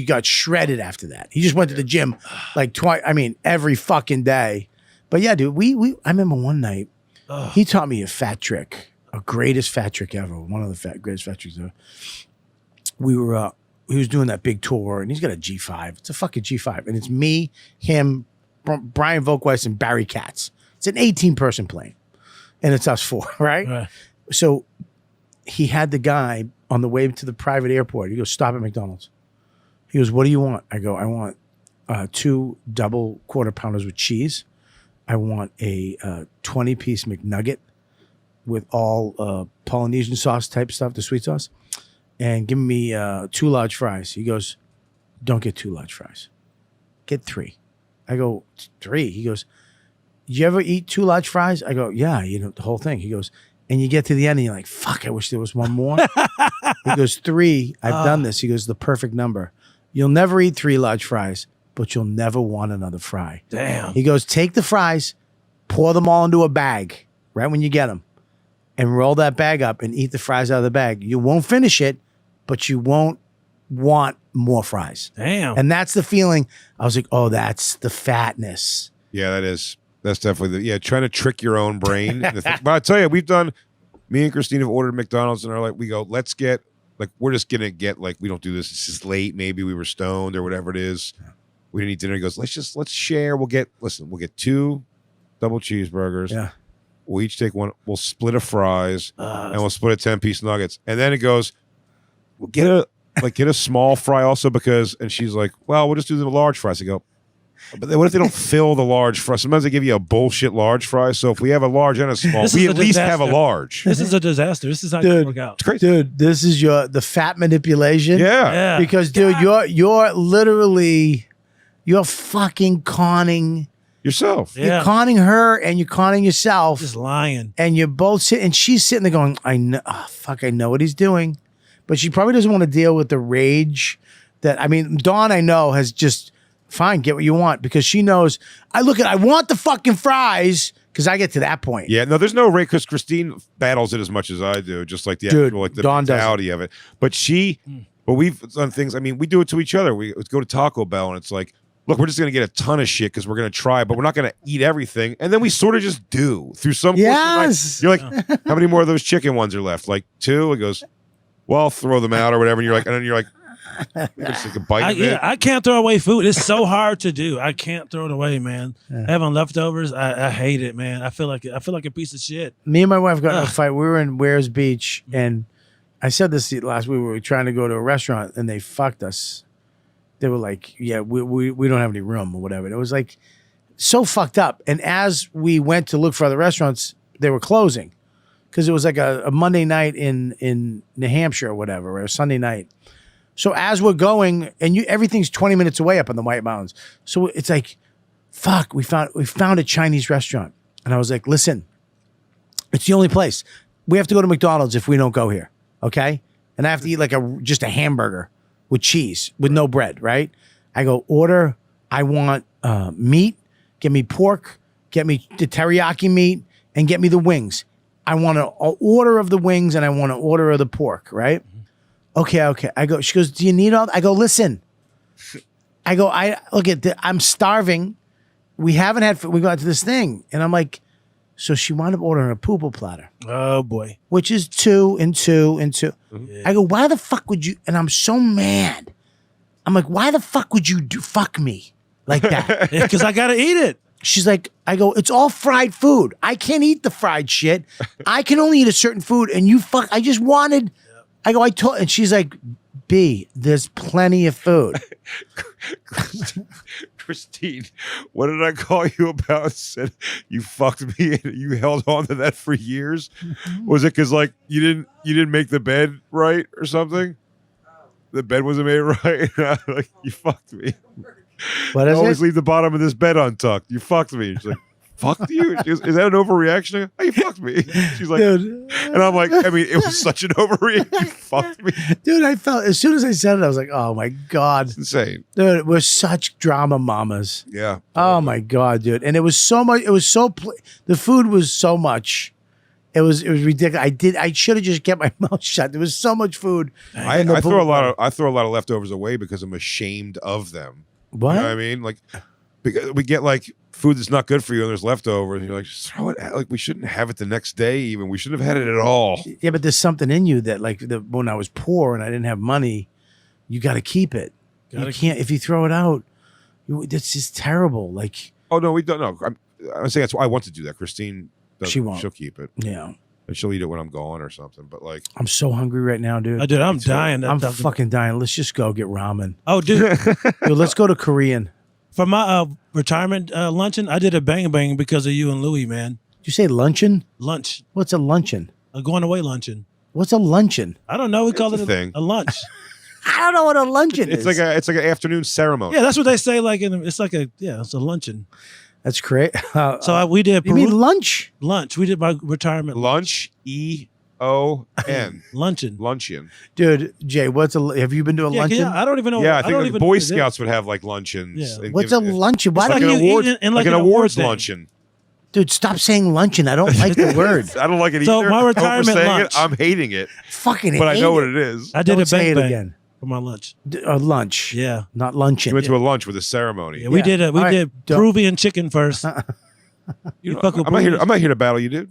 got shredded after that. He just went to the gym like twice. Every fucking day. But yeah, dude, I remember one night, he taught me a fat trick, a greatest fat trick ever. One of the greatest fat tricks ever. He was doing that big tour, and he's got a G5. It's a fucking G5. And it's me, him, Brian Volkweiss, and Barry Katz. It's an 18-person plane. And it's us four, right? So he had the guy on the way to the private airport. He goes, stop at McDonald's. He goes, what do you want? I go, I want 2 double quarter pounders with cheese. I want a 20-piece McNugget with all Polynesian sauce type stuff, the sweet sauce. And give me 2 large fries. He goes, don't get 2 large fries. Get 3. I go, 3? He goes, you ever eat 2 large fries? I go, yeah, the whole thing. He goes, and you get to the end and you're like, fuck, I wish there was one more. He goes, 3, I've done this. He goes, the perfect number. You'll never eat 3 large fries, but you'll never want another fry. Damn. He goes, take the fries, pour them all into a bag right when you get them, and roll that bag up and eat the fries out of the bag. You won't finish it, but you won't want more fries. Damn. And that's the feeling. I was like, oh, that's the fatness. Yeah, that's definitely trying to trick your own brain. But I tell you, me and Christine have ordered McDonald's, and are like, we go, let's get, like, we're just gonna get, like, we don't do this, it's just late, maybe we were stoned or whatever it is. We didn't eat dinner. He goes, let's share. We'll get 2 double cheeseburgers. Yeah. We'll each take one. We'll split a fries, and we'll split a 10-piece nuggets. And then it goes, we'll get a small fry also because, and she's like, well, we'll just do the large fries. I go, but then what if they don't fill the large fry? Sometimes they give you a bullshit large fry. So if we have a large and a small, we at least have a large. This is a disaster. This is not going to work out. It's crazy. Dude, this is the fat manipulation. Yeah. Because, dude, you're literally, you're fucking conning yourself. You're conning her and you're conning yourself. Just lying. And you're both sitting, and she's sitting there going, I know what he's doing. But she probably doesn't want to deal with the rage that, Dawn, I know, has just, fine, get what you want, because she knows, I want the fucking fries, because I get to that point. Yeah, no, there's no rage, because Christine battles it as much as I do, just like the actual, like the Dawn mentality of it. But we've done things, we do it to each other. Let's go to Taco Bell, and it's like, look, we're just going to get a ton of shit because we're going to try, but we're not going to eat everything. And then we sort of just do through some. Yes. You're like, how many more of those chicken ones are left? Like 2? It goes, well, I'll throw them out or whatever. And you're like, and then you're like, just take a bite of it. I can't throw away food. It's so hard to do. I can't throw it away, man. Having leftovers, I hate it, man. I feel like a piece of shit. Me and my wife got in a fight. We were in Wares Beach, and I said this last week. We were trying to go to a restaurant, and they fucked us. They were like, yeah, we don't have any room or whatever. It was like so fucked up. And as we went to look for other restaurants, they were closing because it was like a Monday night in New Hampshire or whatever, or a Sunday night. So as we're going, and everything's 20 minutes away up in the White Mountains. So it's like, fuck, we found a Chinese restaurant. And I was like, listen, it's the only place. We have to go to McDonald's if we don't go here, okay? And I have to eat like just a hamburger with cheese, with no bread, right? I go, order. I want meat. Get me pork. Get me the teriyaki meat, and get me the wings. I want an order of the wings, and I want an order of the pork. Right? Okay. I go. She goes, do you need all? I go, listen. I go, I'm starving. We haven't had food. We got to this thing, and I'm like, so she wound up ordering a poo platter. Oh boy. Which is 2 and 2 and 2. Yeah. I go, why the fuck would you? And I'm so mad. I'm like, why the fuck would you fuck me like that? Because I gotta eat it. She's like, I go, it's all fried food. I can't eat the fried shit. I can only eat a certain food. And I just wanted, I go, and she's like, B, there's plenty of food. Christine, what did I call you about? Said you fucked me and you held on to that for years. Was it because like you didn't make the bed right or something? The bed wasn't made right. Like you fucked me. What is always it? leave the bottom of this bed untucked. You fucked me. She's like, fucked you? Is that an overreaction? Oh, you fucked me. She's like, Dude. and I'm like, I mean, it was such an overreaction. You fucked me. Dude, I felt, as soon as I said it, I was like, oh my God. It's insane. Dude, we're such drama mamas. Yeah. Oh my God, dude. And it was so much, the food was so much. It was ridiculous. I should have just kept my mouth shut. There was so much food. I throw a lot of leftovers away because I'm ashamed of them. What? You know what I mean? Like, because we get like food that's not good for you and there's leftovers, and you're like, just throw it out. Like, we shouldn't have it the next day even. We shouldn't have had it at all. Yeah, but there's something in you that, like, when I was poor and I didn't have money, you got to keep it. You can't, if you throw it out, that's just terrible. Like, Oh, no, we don't know. I'm saying that's why I want to do that. Christine doesn't. She won't. She'll keep it. yeah. And she'll eat it when I'm gone or something. But like, I'm so hungry right now, dude. Dude, I'm dying. I'm fucking dying. Let's just go get ramen. Oh, dude. Dude, let's go to Korean. For my retirement luncheon, I did a bang bang because of you and Louie, man. Did you say luncheon? Lunch. What's a luncheon? A going away luncheon. W's a luncheon? I don't know. We call It's it a thing. a lunch. I don't know what a luncheon it's is. like an afternoon ceremony. Yeah, that's what they say. Like, it's a luncheon. That's great. So we did you mean lunch? lunch. We did my retirement Lunch, EON. luncheon. Luncheon. Dude, Jay, have you been to a luncheon? Yeah, I don't even know. Yeah, I think don't like even Boy know what it is. Scouts would have like luncheons. Yeah. and What's give- a luncheon? Why It's Like don't an you award, eat it in like like an an award awards thing. luncheon. Dude, stop saying luncheon. I don't like the word. I don't like it So either. my I'm retirement saying lunch- it. I'm hating it, Fucking but I hate know what it. it is. I did Don't a say bang it bang again. for my lunch. Lunch. Yeah. Not You luncheon. went to a lunch with a ceremony. Yeah, we Yeah. did All right, did don't- Peruvian chicken first. You know, fuck with I'm not here. Peruvian- I'm not here to battle you, dude.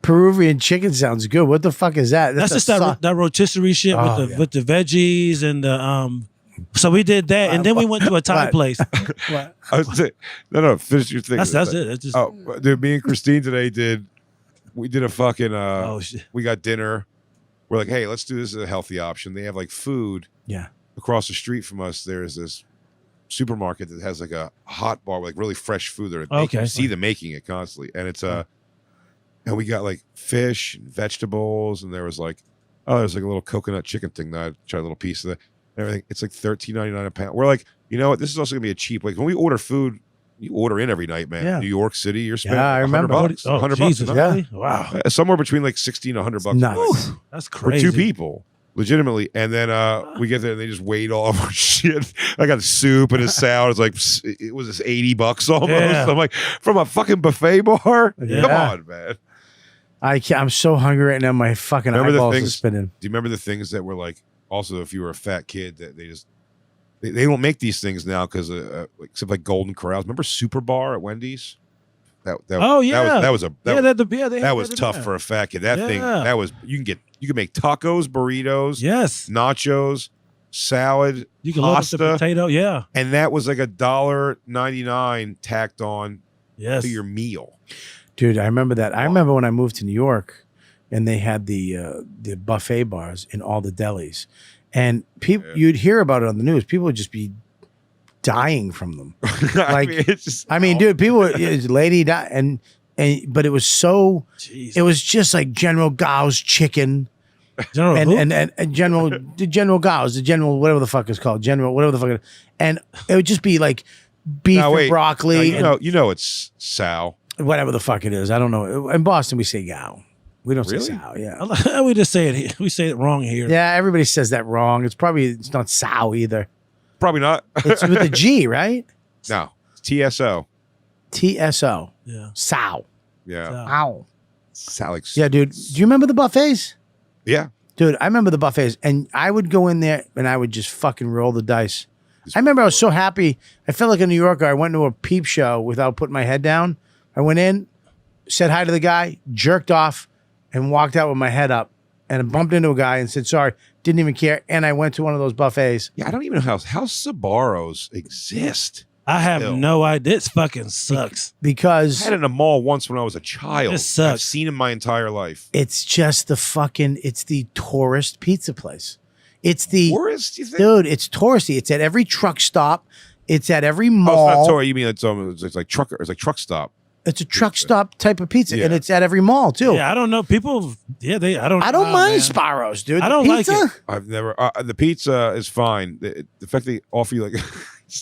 Peruvian chicken sounds good. What the fuck is that? That's just that rotisserie shit Oh, with the yeah. with the veggies and the So we did that, and then we went to a Thai What? place. What? I was saying, no. Finish your thing. That's it. It's just, Oh, dude, me and Christine today we did a fucking. oh shit. We got dinner. We're like, hey, let's do this as a healthy option. They have like food Yeah. across the street from us. There's this supermarket that has like a hot bar with like really fresh food. They're making, Okay. you see them making it constantly, and it's and we got like fish and vegetables, and there's like a little coconut chicken thing that I tried a little piece of that and everything. It's like $13.99 a pound. We're like, you know what? This is also gonna be a cheap. Like when we order food, you order in every night, man. Yeah. New York City, you're spending I remember. $100. Oh, $100 Jesus, a night. really? Wow. Somewhere between like $60 and $100 a night. Nuts. That's For crazy. 2 people, legitimately. And then we get there and they just weighed all of our shit. I got soup and a salad. It's like it was $80 almost. Yeah. I'm like, from a fucking buffet bar. Yeah. Come on, man. I'm so hungry right now. My fucking Remember the eyeballs are things- spinning. Do you remember the things that were like? Also, if you were a fat kid, that they don't make these things now because except like Golden Corrals. Remember Super Bar at Wendy's? Oh, yeah. that was that was tough for a fat kid. That thing Yeah. that was you can make tacos, burritos, Yes. nachos, salad, You can load up pasta, the potato. Yeah. and that was like $1.99 tacked on Yes. to your meal. Dude, I remember that. I remember when I moved to New York and they had the buffet bars in all the delis. And people, you'd hear about it on the news. People would just be dying from them. Like, it's just, Dude, people, lady died, but it was so, Jeez. it was just like General Gao's chicken General who? and General Gao's, the General, whatever the fuck it's called, General, whatever the fuck it is. And it would just be like beef No, wait. and broccoli you know it's Sal. and whatever the fuck it is. I don't know. In Boston, we say Gao. We don't say Really? sow. Yeah. We just say it. We say it wrong here. Yeah, everybody says that wrong. It's not sow either. Probably not. It's with a G, right? No. TSO. TSO. Yeah. Sow. Yeah. So- Ow. Alex. Yeah, dude. Do you remember the buffets? Yeah. Dude, I remember the buffets, and I would go in there and I would just fucking roll the dice. I remember I was so happy. I felt like a New Yorker. I went to a peep show without putting my head down. I went in, said hi to the guy, jerked off, and walked out with my head up. And I bumped into a guy and said, sorry, didn't even care. And I went to one of those buffets. Yeah, I don't even know how Sbarros exist. I have Ew. no idea. It fucking sucks. I Because had it in a mall once when I was a child. It sucks. I've seen it my entire life. it's just it's the tourist pizza place. It's the, Tourist, you think? dude, it's touristy. It's at every truck stop. It's at every Oh, mall. it's not tourist. You mean it's like truck? It's like truck stop. It's a truck stop type of pizza, and Yeah. it's at every mall too. Yeah, I don't know. People, I don't. I don't know, mind man. Sbarros, dude. I don't like Pizza? it. I've never. The pizza is fine. The fact they offer you like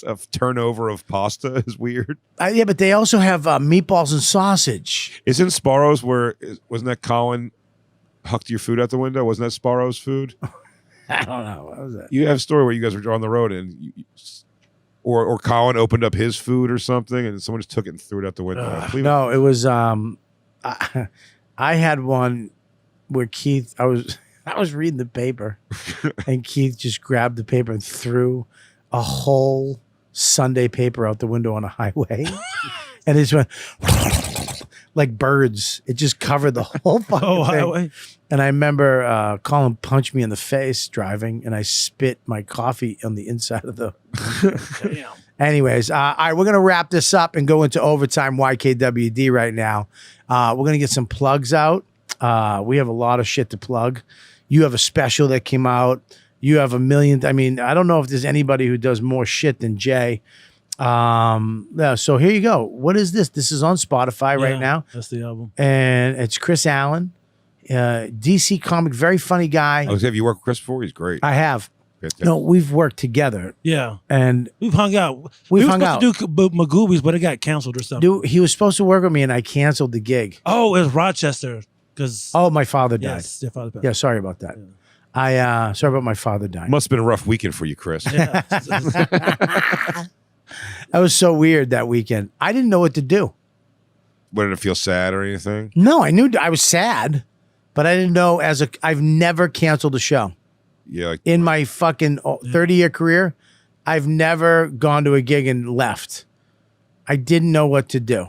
a turnover of pasta is weird. Yeah, but they also have meatballs and sausage. Isn't Sbarros wasn't that Colin hucked your food out the window? Wasn't that Sbarros food? I don't know. What was that? You have a story where you guys were on the road or Colin opened up his food or something and someone just took it and threw it out the window. I believe No, it was I had one where Keith I was reading the paper and Keith just grabbed the paper and threw a whole Sunday paper out the window on a highway. And it just went like birds. It just covered the whole fucking Oh, thing. highway. And I remember Colin punched me in the face driving, and I spit my coffee on the inside of the. Damn. Anyways, all right, we're gonna wrap this up and go into overtime YKWD right now. We're gonna get some plugs out. We have a lot of shit to plug. You have a special that came out. You have a million. I mean, I don't know if there's anybody who does more shit than Jay. Yeah, so here you go. What is this? This is on Spotify right Yeah, now, That's the album. and it's Chris Allen, DC comic, very funny guy. have you worked with Chris before? He's great. I have. Fantastic. No, we've worked together, Yeah, and we've hung out. We've we were hung supposed out. to do Magoobies, but it got canceled or something. dude, he was supposed to work with me, and I canceled the gig. Oh, it was Rochester because Oh, my father died. yes, your father passed. Yeah, sorry about that. Yeah. I sorry about my father dying. Must have been a rough weekend for you, Chris. Yeah. That was so weird that weekend. I didn't know what to do. Did it feel sad or anything? No, I knew I was sad, but I didn't know I've never canceled a show Yeah, like in my fucking 30-year career. I've never gone to a gig and left. I didn't know what to do.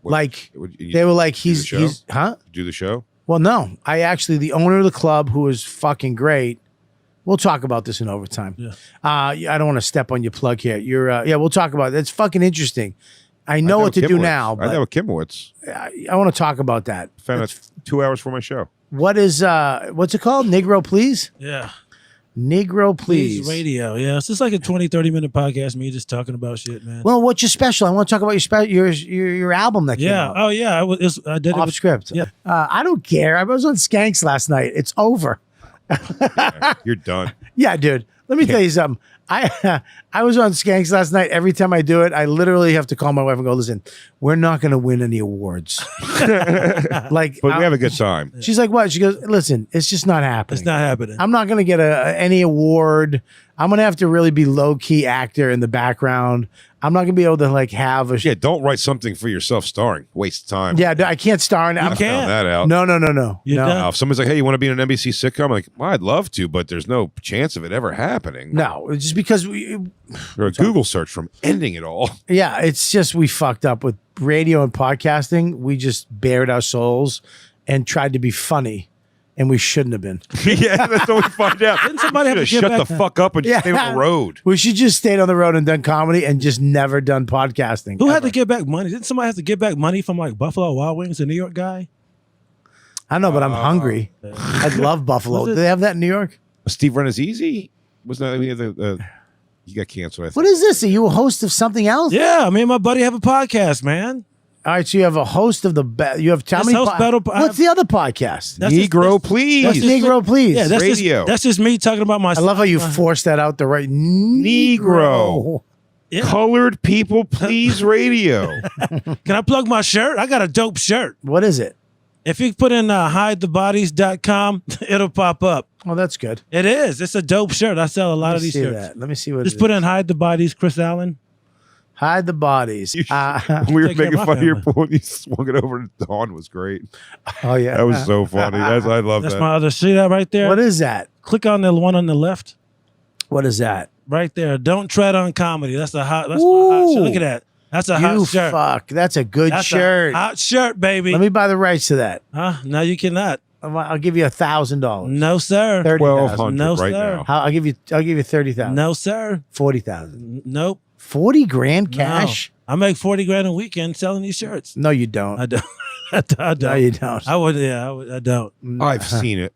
what- Like you they were like, do the show? he's huh? do the show. Well, no. I actually, the owner of the club, who is fucking great. We'll talk about this in overtime. Yeah. I don't want to step on your plug here. Yeah, we'll talk about it. It's fucking interesting. I know what to do now, I know but Kimowitz. I want to talk about that. Found out 2 hours for my show. What is what's it called? Negro Please? Yeah. Negro Please Please. radio. Yeah. It's just like a 20, 30-minute podcast, me just talking about shit, man. Well, what's your special? I want to talk about your album that came yeah. out. Oh, yeah. I did it Off with, script. Yeah. I don't care. I was on Skanks last night. It's over. Yeah, you're done. Yeah, dude. Let me tell you something. I was on Skanks last night. Every time I do it, I literally have to call my wife and go, listen, we're not going to win any awards. Like, But we have a good time. she's like, what? She goes, listen, it's just not happening. It's not happening. I'm not going to get any award. I'm going to have to really be low key actor in the background. I'm not going to be able to like have a. Yeah, don't write something for yourself starring. Waste of time. Yeah, I can't star in it. You I'm- can't. Found that out. No. You no. don't? Now, if somebody's like, hey, you want to be in an NBC sitcom? I'm like, well, I'd love to, but there's no chance of it ever happening. No, it's just because Or a Google search from ending it all. yeah, it's just we fucked up with radio and podcasting. We just bared our souls and tried to be funny, and we shouldn't have been. Yeah, that's what we find out. Didn't somebody have to Should've get shut back the fuck up and just stay on the road. We should just stayed on the road and done comedy and just never done podcasting. Who had ever. to give back money? Didn't somebody have to give back money from like Buffalo Wild Wings, a New York guy? I know, but I'm hungry. I love Buffalo. Was Do it- they have that in New York? Steve Renazizi? Wasn't that the he got canceled, I think. What is this? Are you a host of something else? Yeah, me and my buddy have a podcast, man. All right, so you have a host of the you have how Yes, many? host battle- What's the other podcast? That's just- Negro, that's- please. What's just- Negro, please? Yeah, that's Radio. That's just me talking about my. I love how you forced that out the right Negro. Yeah. Colored People Please Radio. Can I plug my shirt? I got a dope shirt. What is it? If you put in hidethebodies.com, it'll pop up. Oh, that's good. It is. It's a dope shirt. I sell a lot Let of me these see shirts. that. Let me see what Just it put is. in Hide the Bodies, Chris Allen. Hide the bodies. We were Take care of making my fun of your family. when you swung it over to Dawn was great. Oh yeah, That was so funny. I love That's that. my other. See that right there? What is that? Click on the one on the left. What is that? Right there. Don't tread on comedy. That's my hot shirt. Look at that. That's a hot You shirt. fuck. That's a good That's shirt. a hot shirt, baby. Let me buy the rights to that. Huh? No, you cannot. I'll give you $1,000. No, sir. 30,000. 1,200 No, right sir. now. I'll give you 30,000. No, sir. 40,000. Nope. 40 grand cash? No. I make 40 grand a weekend selling these shirts. No, you don't. I don't. I don't. No, you don't. I would. Yeah, I don't. I've seen it.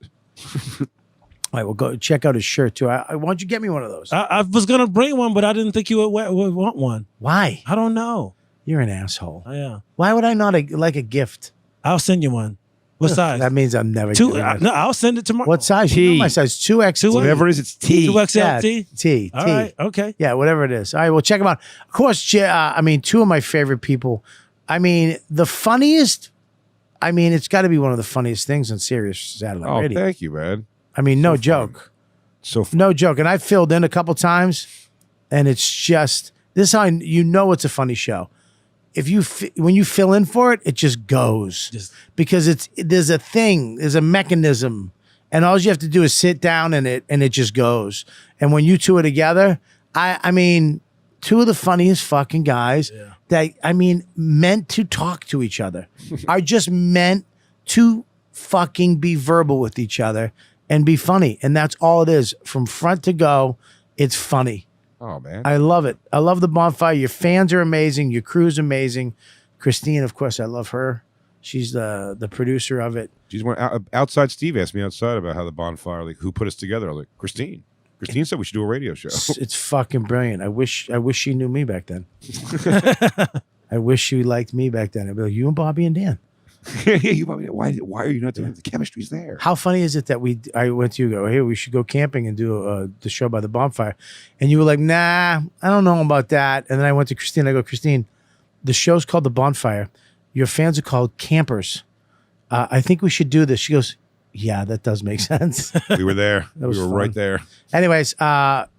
All right, well, go check out his shirt too. Why don't you get me one of those? I was gonna bring one, but I didn't think you would want one. Why? I don't know. You're an asshole. Yeah, Why would I not like a gift? I'll send you one. What size? That means I'm never Two. getting it. No, I'll send it tomorrow. What size? You know my size. 2X. Two- Whatever it is, it's T. 2XLT? T. All right. Okay. Yeah, whatever it is. All right, well, check them out. Of course, I mean, two of my favorite people. I mean, the funniest. I mean, it's got to be one of the funniest things on Sirius Satellite Oh, Radio. thank you, man. I mean, no So joke. So No joke. And I filled in a couple times, and it's just this. How you know it's a funny show. If you when you fill in for it, it just goes because there's a thing, there's a mechanism, and all you have to do is sit down and it just goes. And when you two are together, I mean, two of the funniest fucking guys that I mean meant to talk to each other are just meant to fucking be verbal with each other and be funny, and that's all it is from front to go. It's funny. Oh man, I love it. I love the bonfire. Your fans are amazing. Your crew's amazing. Christine, of course, I love her. She's the producer of it. she's one outside. Steve asked me outside about how the bonfire, like who put us together. I was like, Christine. Christine said we should do a radio show. It's fucking brilliant. I wish she knew me back then. I wish she liked me back then. I'd be like, you and Bobby and Dan. Why are you not doing it? The chemistry's there. How funny is it that I went to you go, hey, we should go camping and do the show by the bonfire, and you were like, nah, I don't know about that. And then I went to Christine. I go, Christine, the show's called The Bonfire. Your fans are called campers. I think we should do this. She goes, yeah, that does make sense. We were there. We was were fun. right there. Anyways,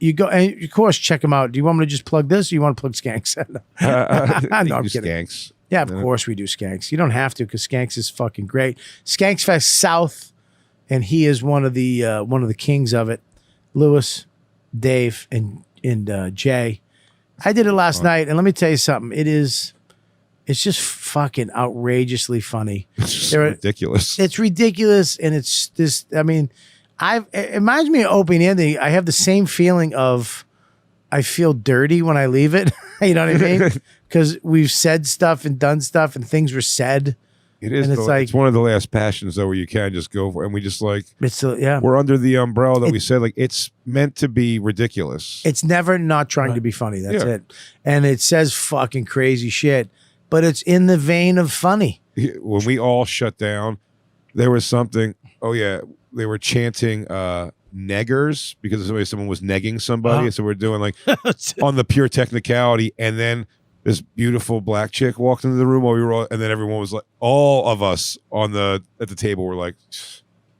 you go and of course check them out. Do you want me to just plug this, or you want to plug Skanks? No, I'm kidding. Skanks. Yeah, of course we do Skanks. You don't have to because Skanks is fucking great. Skanks Fest South, and he is one of the kings of it. Lewis, Dave, and Jay. I did it last night, and let me tell you something. It's just fucking outrageously funny. It's just ridiculous. It's ridiculous, and it's this. I mean, it reminds me of Opie and Anthony. I have the same feeling of I feel dirty when I leave it. You know what I mean? Because we've said stuff and done stuff, and things were said. It is. And It's one of the last passions though, where you can just go for, and we just like Yeah. we're under the umbrella that we said like it's meant to be ridiculous. It's never not trying to be funny. That's it. And it says fucking crazy shit, but it's in the vein of funny. When we all shut down, there was something. Oh yeah, they were chanting neggers because someone was negging somebody. Oh. So we're doing like on the pure technicality, and then this beautiful black chick walked into the room while we were all, and then everyone was like, all of us at the table were like,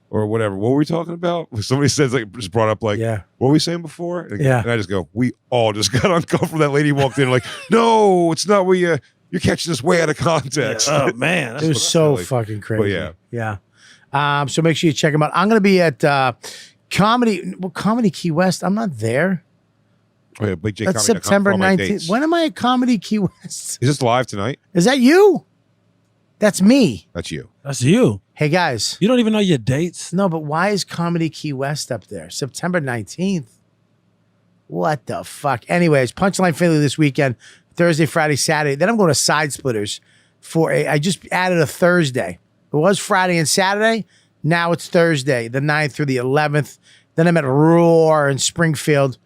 or whatever. What were we talking about? Somebody says like just brought up like, what were we saying before? And, and I just go, we all just got uncomfortable. That lady walked in like, no, it's not. You're catching this way out of context. Oh man, it was so fucking crazy. But yeah. So make sure you check them out. I'm going to be at Comedy Key West. I'm not there. Oh, yeah, Blake J. That's Comedy.com September for all my 19th. dates. When am I at Comedy Key West? Is this live tonight? Is that you? That's me. That's you. That's you. Hey guys. You don't even know your dates? No, but why is Comedy Key West up there? September 19th. What the fuck? Anyways, Punchline Philly this weekend, Thursday, Friday, Saturday. Then I'm going to Side Splitters I just added a Thursday. It was Friday and Saturday. Now it's Thursday, the 9th through the 11th. Then I'm at Roar in Springfield.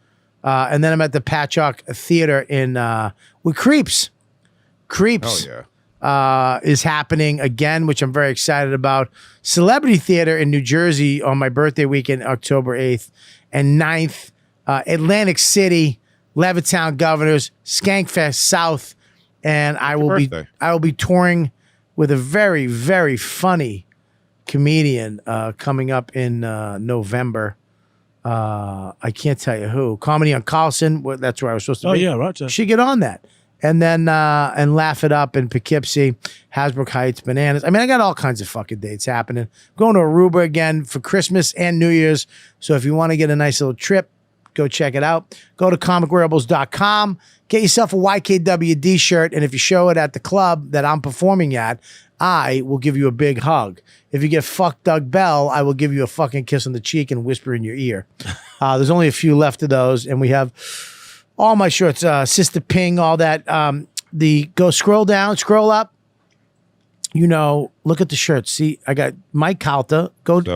And then I'm at the Patchogue Theater with Creeps. Creeps is happening again, which I'm very excited about. Celebrity Theater in New Jersey on my birthday weekend, October 8th and 9th. Atlantic City, Levittown Governors, Skankfest South. And I will be touring with a very, very funny comedian coming up in November. I can't tell you who. Comedy on Carlson. That's where I was supposed to Oh be. yeah, Rochester. She get on that. And then and Laugh It Up in Poughkeepsie, Hasbrook Heights, Bananas. I mean, I got all kinds of fucking dates happening. Going to Aruba again for Christmas and New Year's. So if you want to get a nice little trip, go check it out. Go to comicwearables.com. Get yourself a YKWD shirt. And if you show it at the club that I'm performing at, I will give you a big hug. If you get fucked Doug Bell, I will give you a fucking kiss on the cheek and whisper in your ear. There's only a few left of those. And we have all my shirts, Sister Ping, all that. Go scroll down, scroll up. You know, look at the shirts. See, I got Mike Calta. Go. I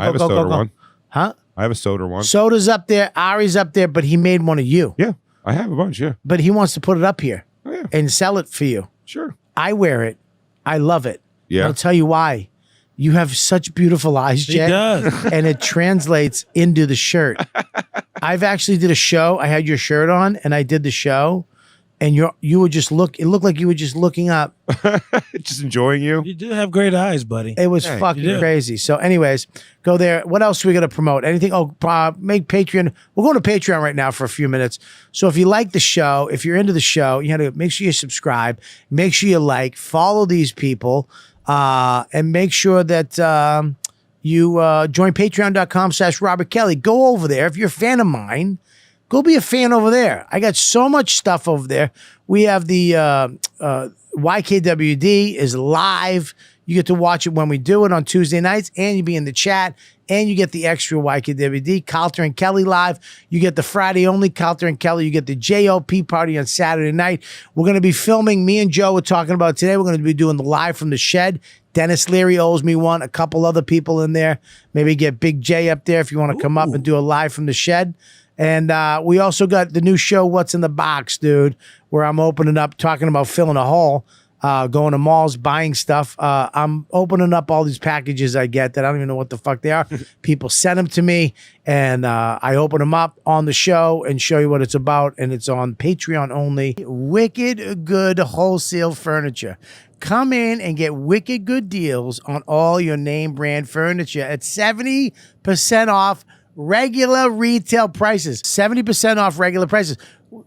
have a Go. one. Huh? I have a soda one. Soda's up there. Ari's up there, but he made one of you. Yeah, I have a bunch. Yeah. But he wants to put it up here Oh yeah. and sell it for you. Sure. I wear it. I love it. Yeah. I'll tell you why. You have such beautiful eyes, He Jay. does. And it translates into the shirt. I've actually did a show. I had your shirt on and I did the show and you were just it looked like you were just looking up. Just enjoying you. You do have great eyes, buddy. It was Hey, fucking you do. crazy. So anyways, go there. What else are we going to promote? Anything? Oh, make Patreon. We're going to Patreon right now for a few minutes. So if you like the show, if you're into the show, you have to make sure you subscribe, make sure you like, follow these people, and make sure that you join patreon.com/Robert Kelly. Go over there. If you're a fan of mine, go be a fan over there. I got so much stuff over there. We have the YKWD is live. You get to watch it when we do it on Tuesday nights, and you be in the chat, and you get the extra YKWD, Calter and Kelly live. You get the Friday only Calter and Kelly. You get the JOP party on Saturday night. We're going to be filming. Me and Joe were talking about today. We're going to be doing the live from the shed. Dennis Leary owes me one. A couple other people in there. Maybe get Big J up there if you want to come up and do a live from the shed. And we also got the new show, What's in the Box, dude, where I'm opening up, talking about filling a hole, going to malls, buying stuff. I'm opening up all these packages I get that I don't even know what the fuck they are. People send them to me, and I open them up on the show and show you what it's about, and it's on Patreon only. Wicked good wholesale furniture. Come in and get wicked good deals on all your name brand furniture at 70% off regular retail prices. 70% off regular prices.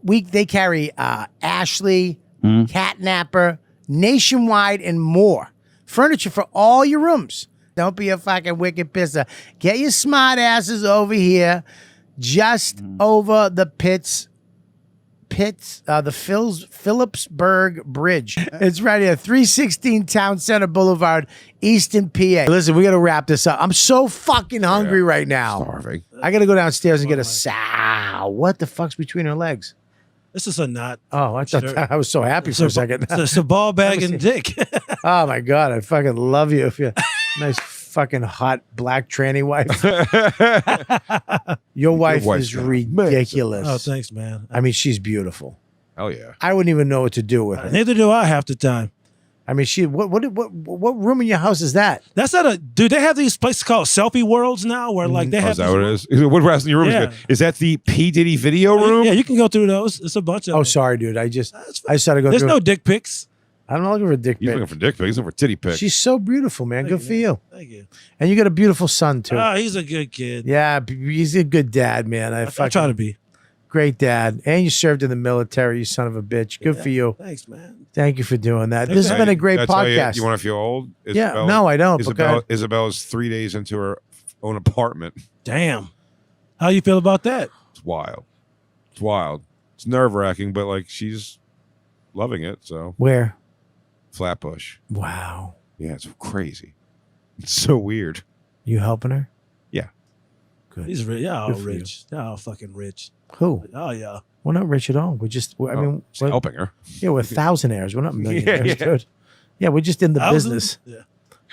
They carry Ashley, Catnapper, Nationwide, and more. Furniture for all your rooms. Don't be a fucking wicked pisser. Get your smart asses over here, just over the the Phillipsburg Bridge. It's right here, 316 Town Center Boulevard, Easton, PA. Listen, we got to wrap this up. I'm so fucking hungry right now. Starving. I got to go downstairs and get a sow. What the fuck's between her legs? This is a knot. Oh, I thought I was so happy for a second. It's a ball bag and dick. Oh my God, I fucking love you. If you're nice fucking hot black tranny wife. Your wife wife's is got ridiculous. Oh, thanks, man. I mean, she's beautiful. Hell yeah. I wouldn't even know what to do with her. Neither do I half the time. I mean, what room in your house is that? That's not a dude. They have these places called selfie worlds now, where like they Oh, have. is that what it is? What rest in your room? Yeah. Is that the P Diddy video room? Yeah, you can go through those. It's a bunch of. Oh, them. sorry, dude. I just That's fine. had to go There's through. no dick pics. I'm not looking for a dick He's pic. looking for dick pics. He's looking for titty pics. She's so beautiful, man. Good for you. Thank you. And you got a beautiful son too. Oh, he's a good kid. Yeah, he's a good dad, man. I try to be. Great dad. And you served in the military, you son of a bitch. Good for you. Thanks, man. Thank you for doing that. Thanks, This has man. been a great Did I tell podcast. You want to feel old? Yeah, no, I don't. Isabella's 3 days into her own apartment. Damn. How you feel about that? It's wild. It's wild. It's nerve wracking, but like she's loving it. So Where? Flatbush. Wow. Yeah, it's crazy. It's so weird. You helping her? Yeah. Good. He's rich. Y'all all Good for you. rich. Y'all all fucking rich. Who? Oh yeah. We're not rich at all. We're just, I mean, It's helping her. yeah, we're thousandaires. We're not millionaires, yeah. dude. Yeah, we're just in the business. Yeah.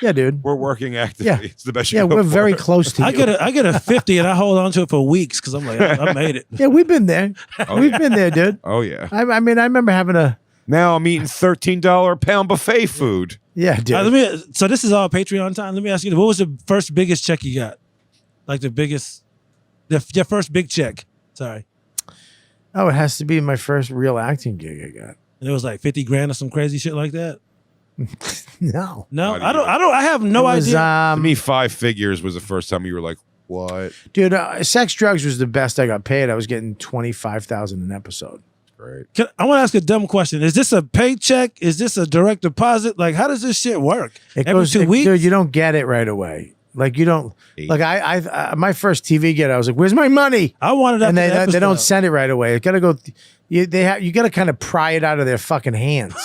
Yeah, dude. We're working actively. Yeah. It's the best you Yeah, can hope we're very for. close to you. I get a 50 and I hold on to it for weeks because I'm like, I made it. Yeah, we've been there. Oh, We've yeah. been there, dude. Oh yeah. I mean, I remember having a, Now I'm eating $13 a pound buffet food. yeah, dude. So this is all Patreon time. Let me ask you, what was the first biggest check you got? Like the biggest, your first big check. Sorry. Oh, it has to be my first real acting gig I got. And it was like 50 grand or some crazy shit like that. No. No, Not I don't. I have no It was, idea. To me, 5 figures was the first time you were like, what? dude, sex drugs was the best I got paid. I was getting $25,000 an episode. Great. I want to ask a dumb question. Is this a paycheck? Is this a direct deposit? Like, how does this shit work? It Every goes, 2 weeks? dude. You don't get it right away. Like you don't. Eight. Like I my first TV gig, I was like, "Where's my money?" I wanted that. And they don't send it right away. It gotta go. You gotta kind of pry it out of their fucking hands.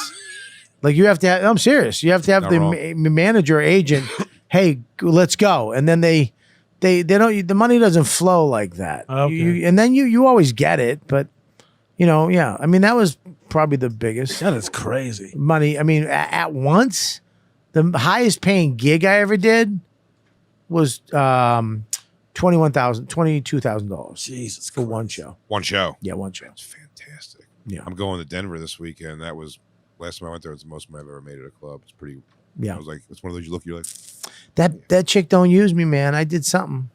Like you have to. I'm serious. You have to have Not the wrong. manager or agent. Hey, let's go. And then they don't. The money doesn't flow like that. Okay. And then you always get it, but yeah. I mean, that was probably the biggest That is crazy. money. I mean, at once, the highest paying gig I ever did was $22,000 Jesus for one Christ. show. One show. Yeah, one show. That's fantastic. Yeah. I'm going to Denver this weekend. That was last time I went there. It was the most money I've ever made at a club. It's pretty. Yeah. I was like, it's one of those you look, you're like, That chick don't use me, man. I did something.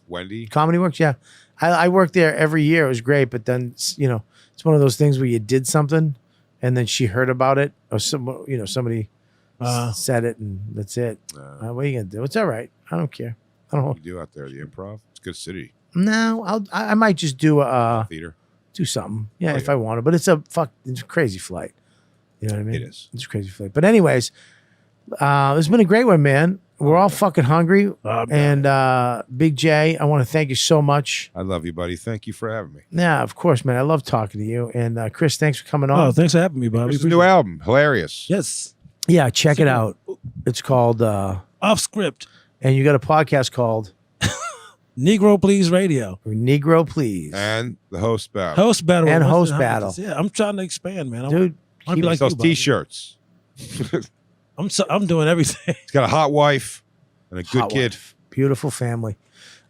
Wendy. Comedy Works, yeah. I worked there every year. It was great, but then it's one of those things where you did something, and then she heard about it, or somebody said it, and that's it. What are you gonna do? It's all right. I don't care. I don't know. What do you do out there? The Improv. It's a good city. No, I might just do Theater. do something. Yeah, Oh, if yeah. I want to. But it's a crazy flight. You know what I mean? It is. It's a crazy flight. But anyways, it's been a great one, man. We're all fucking hungry. And Big J, I want to thank you so much. I love you, buddy. Thank you for having me. Yeah, of course, man. I love talking to you. And Chris, thanks for coming on. Oh, thanks for having me, Bobby. This is a new album. Hilarious. Yes. Yeah, check it out. It's called Off script. and you got a podcast called Negro Please Radio. Negro Please. And the host battle. Host battle. And with host Winston battle. Hodgins. Yeah, I'm trying to expand, man. Dude, I be like Sells you, Bobby. T-shirts. I'm doing everything. He's got a hot wife and a good hot kid. wife. Beautiful family.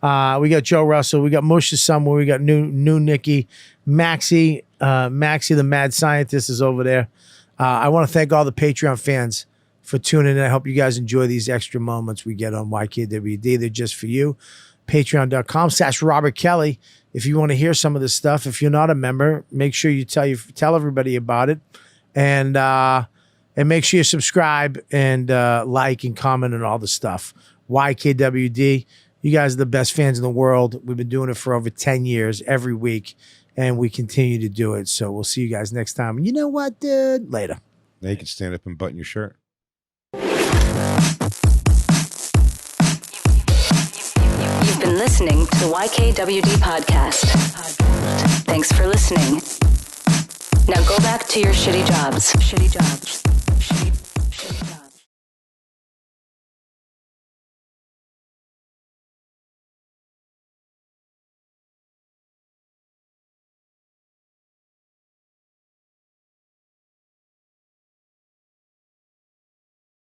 We got Joe Russell. We got Moshe Summer. We got new Nikki. Maxie the mad scientist is over there. I want to thank all the Patreon fans for tuning in. I hope you guys enjoy these extra moments we get on YKWD. They're just for you. Patreon.com/Robert Kelly. If you want to hear some of this stuff, if you're not a member, make sure you tell everybody about it. And make sure you subscribe and like and comment and all the stuff. YKWD. You guys are the best fans in the world. We've been doing it for over 10 years every week, and we continue to do it. So we'll see you guys next time. You know what, dude? Later. Now you can stand up and button your shirt. You've been listening to the YKWD podcast. Thanks for listening. Now go back to your shitty jobs. Shitty jobs. Shitty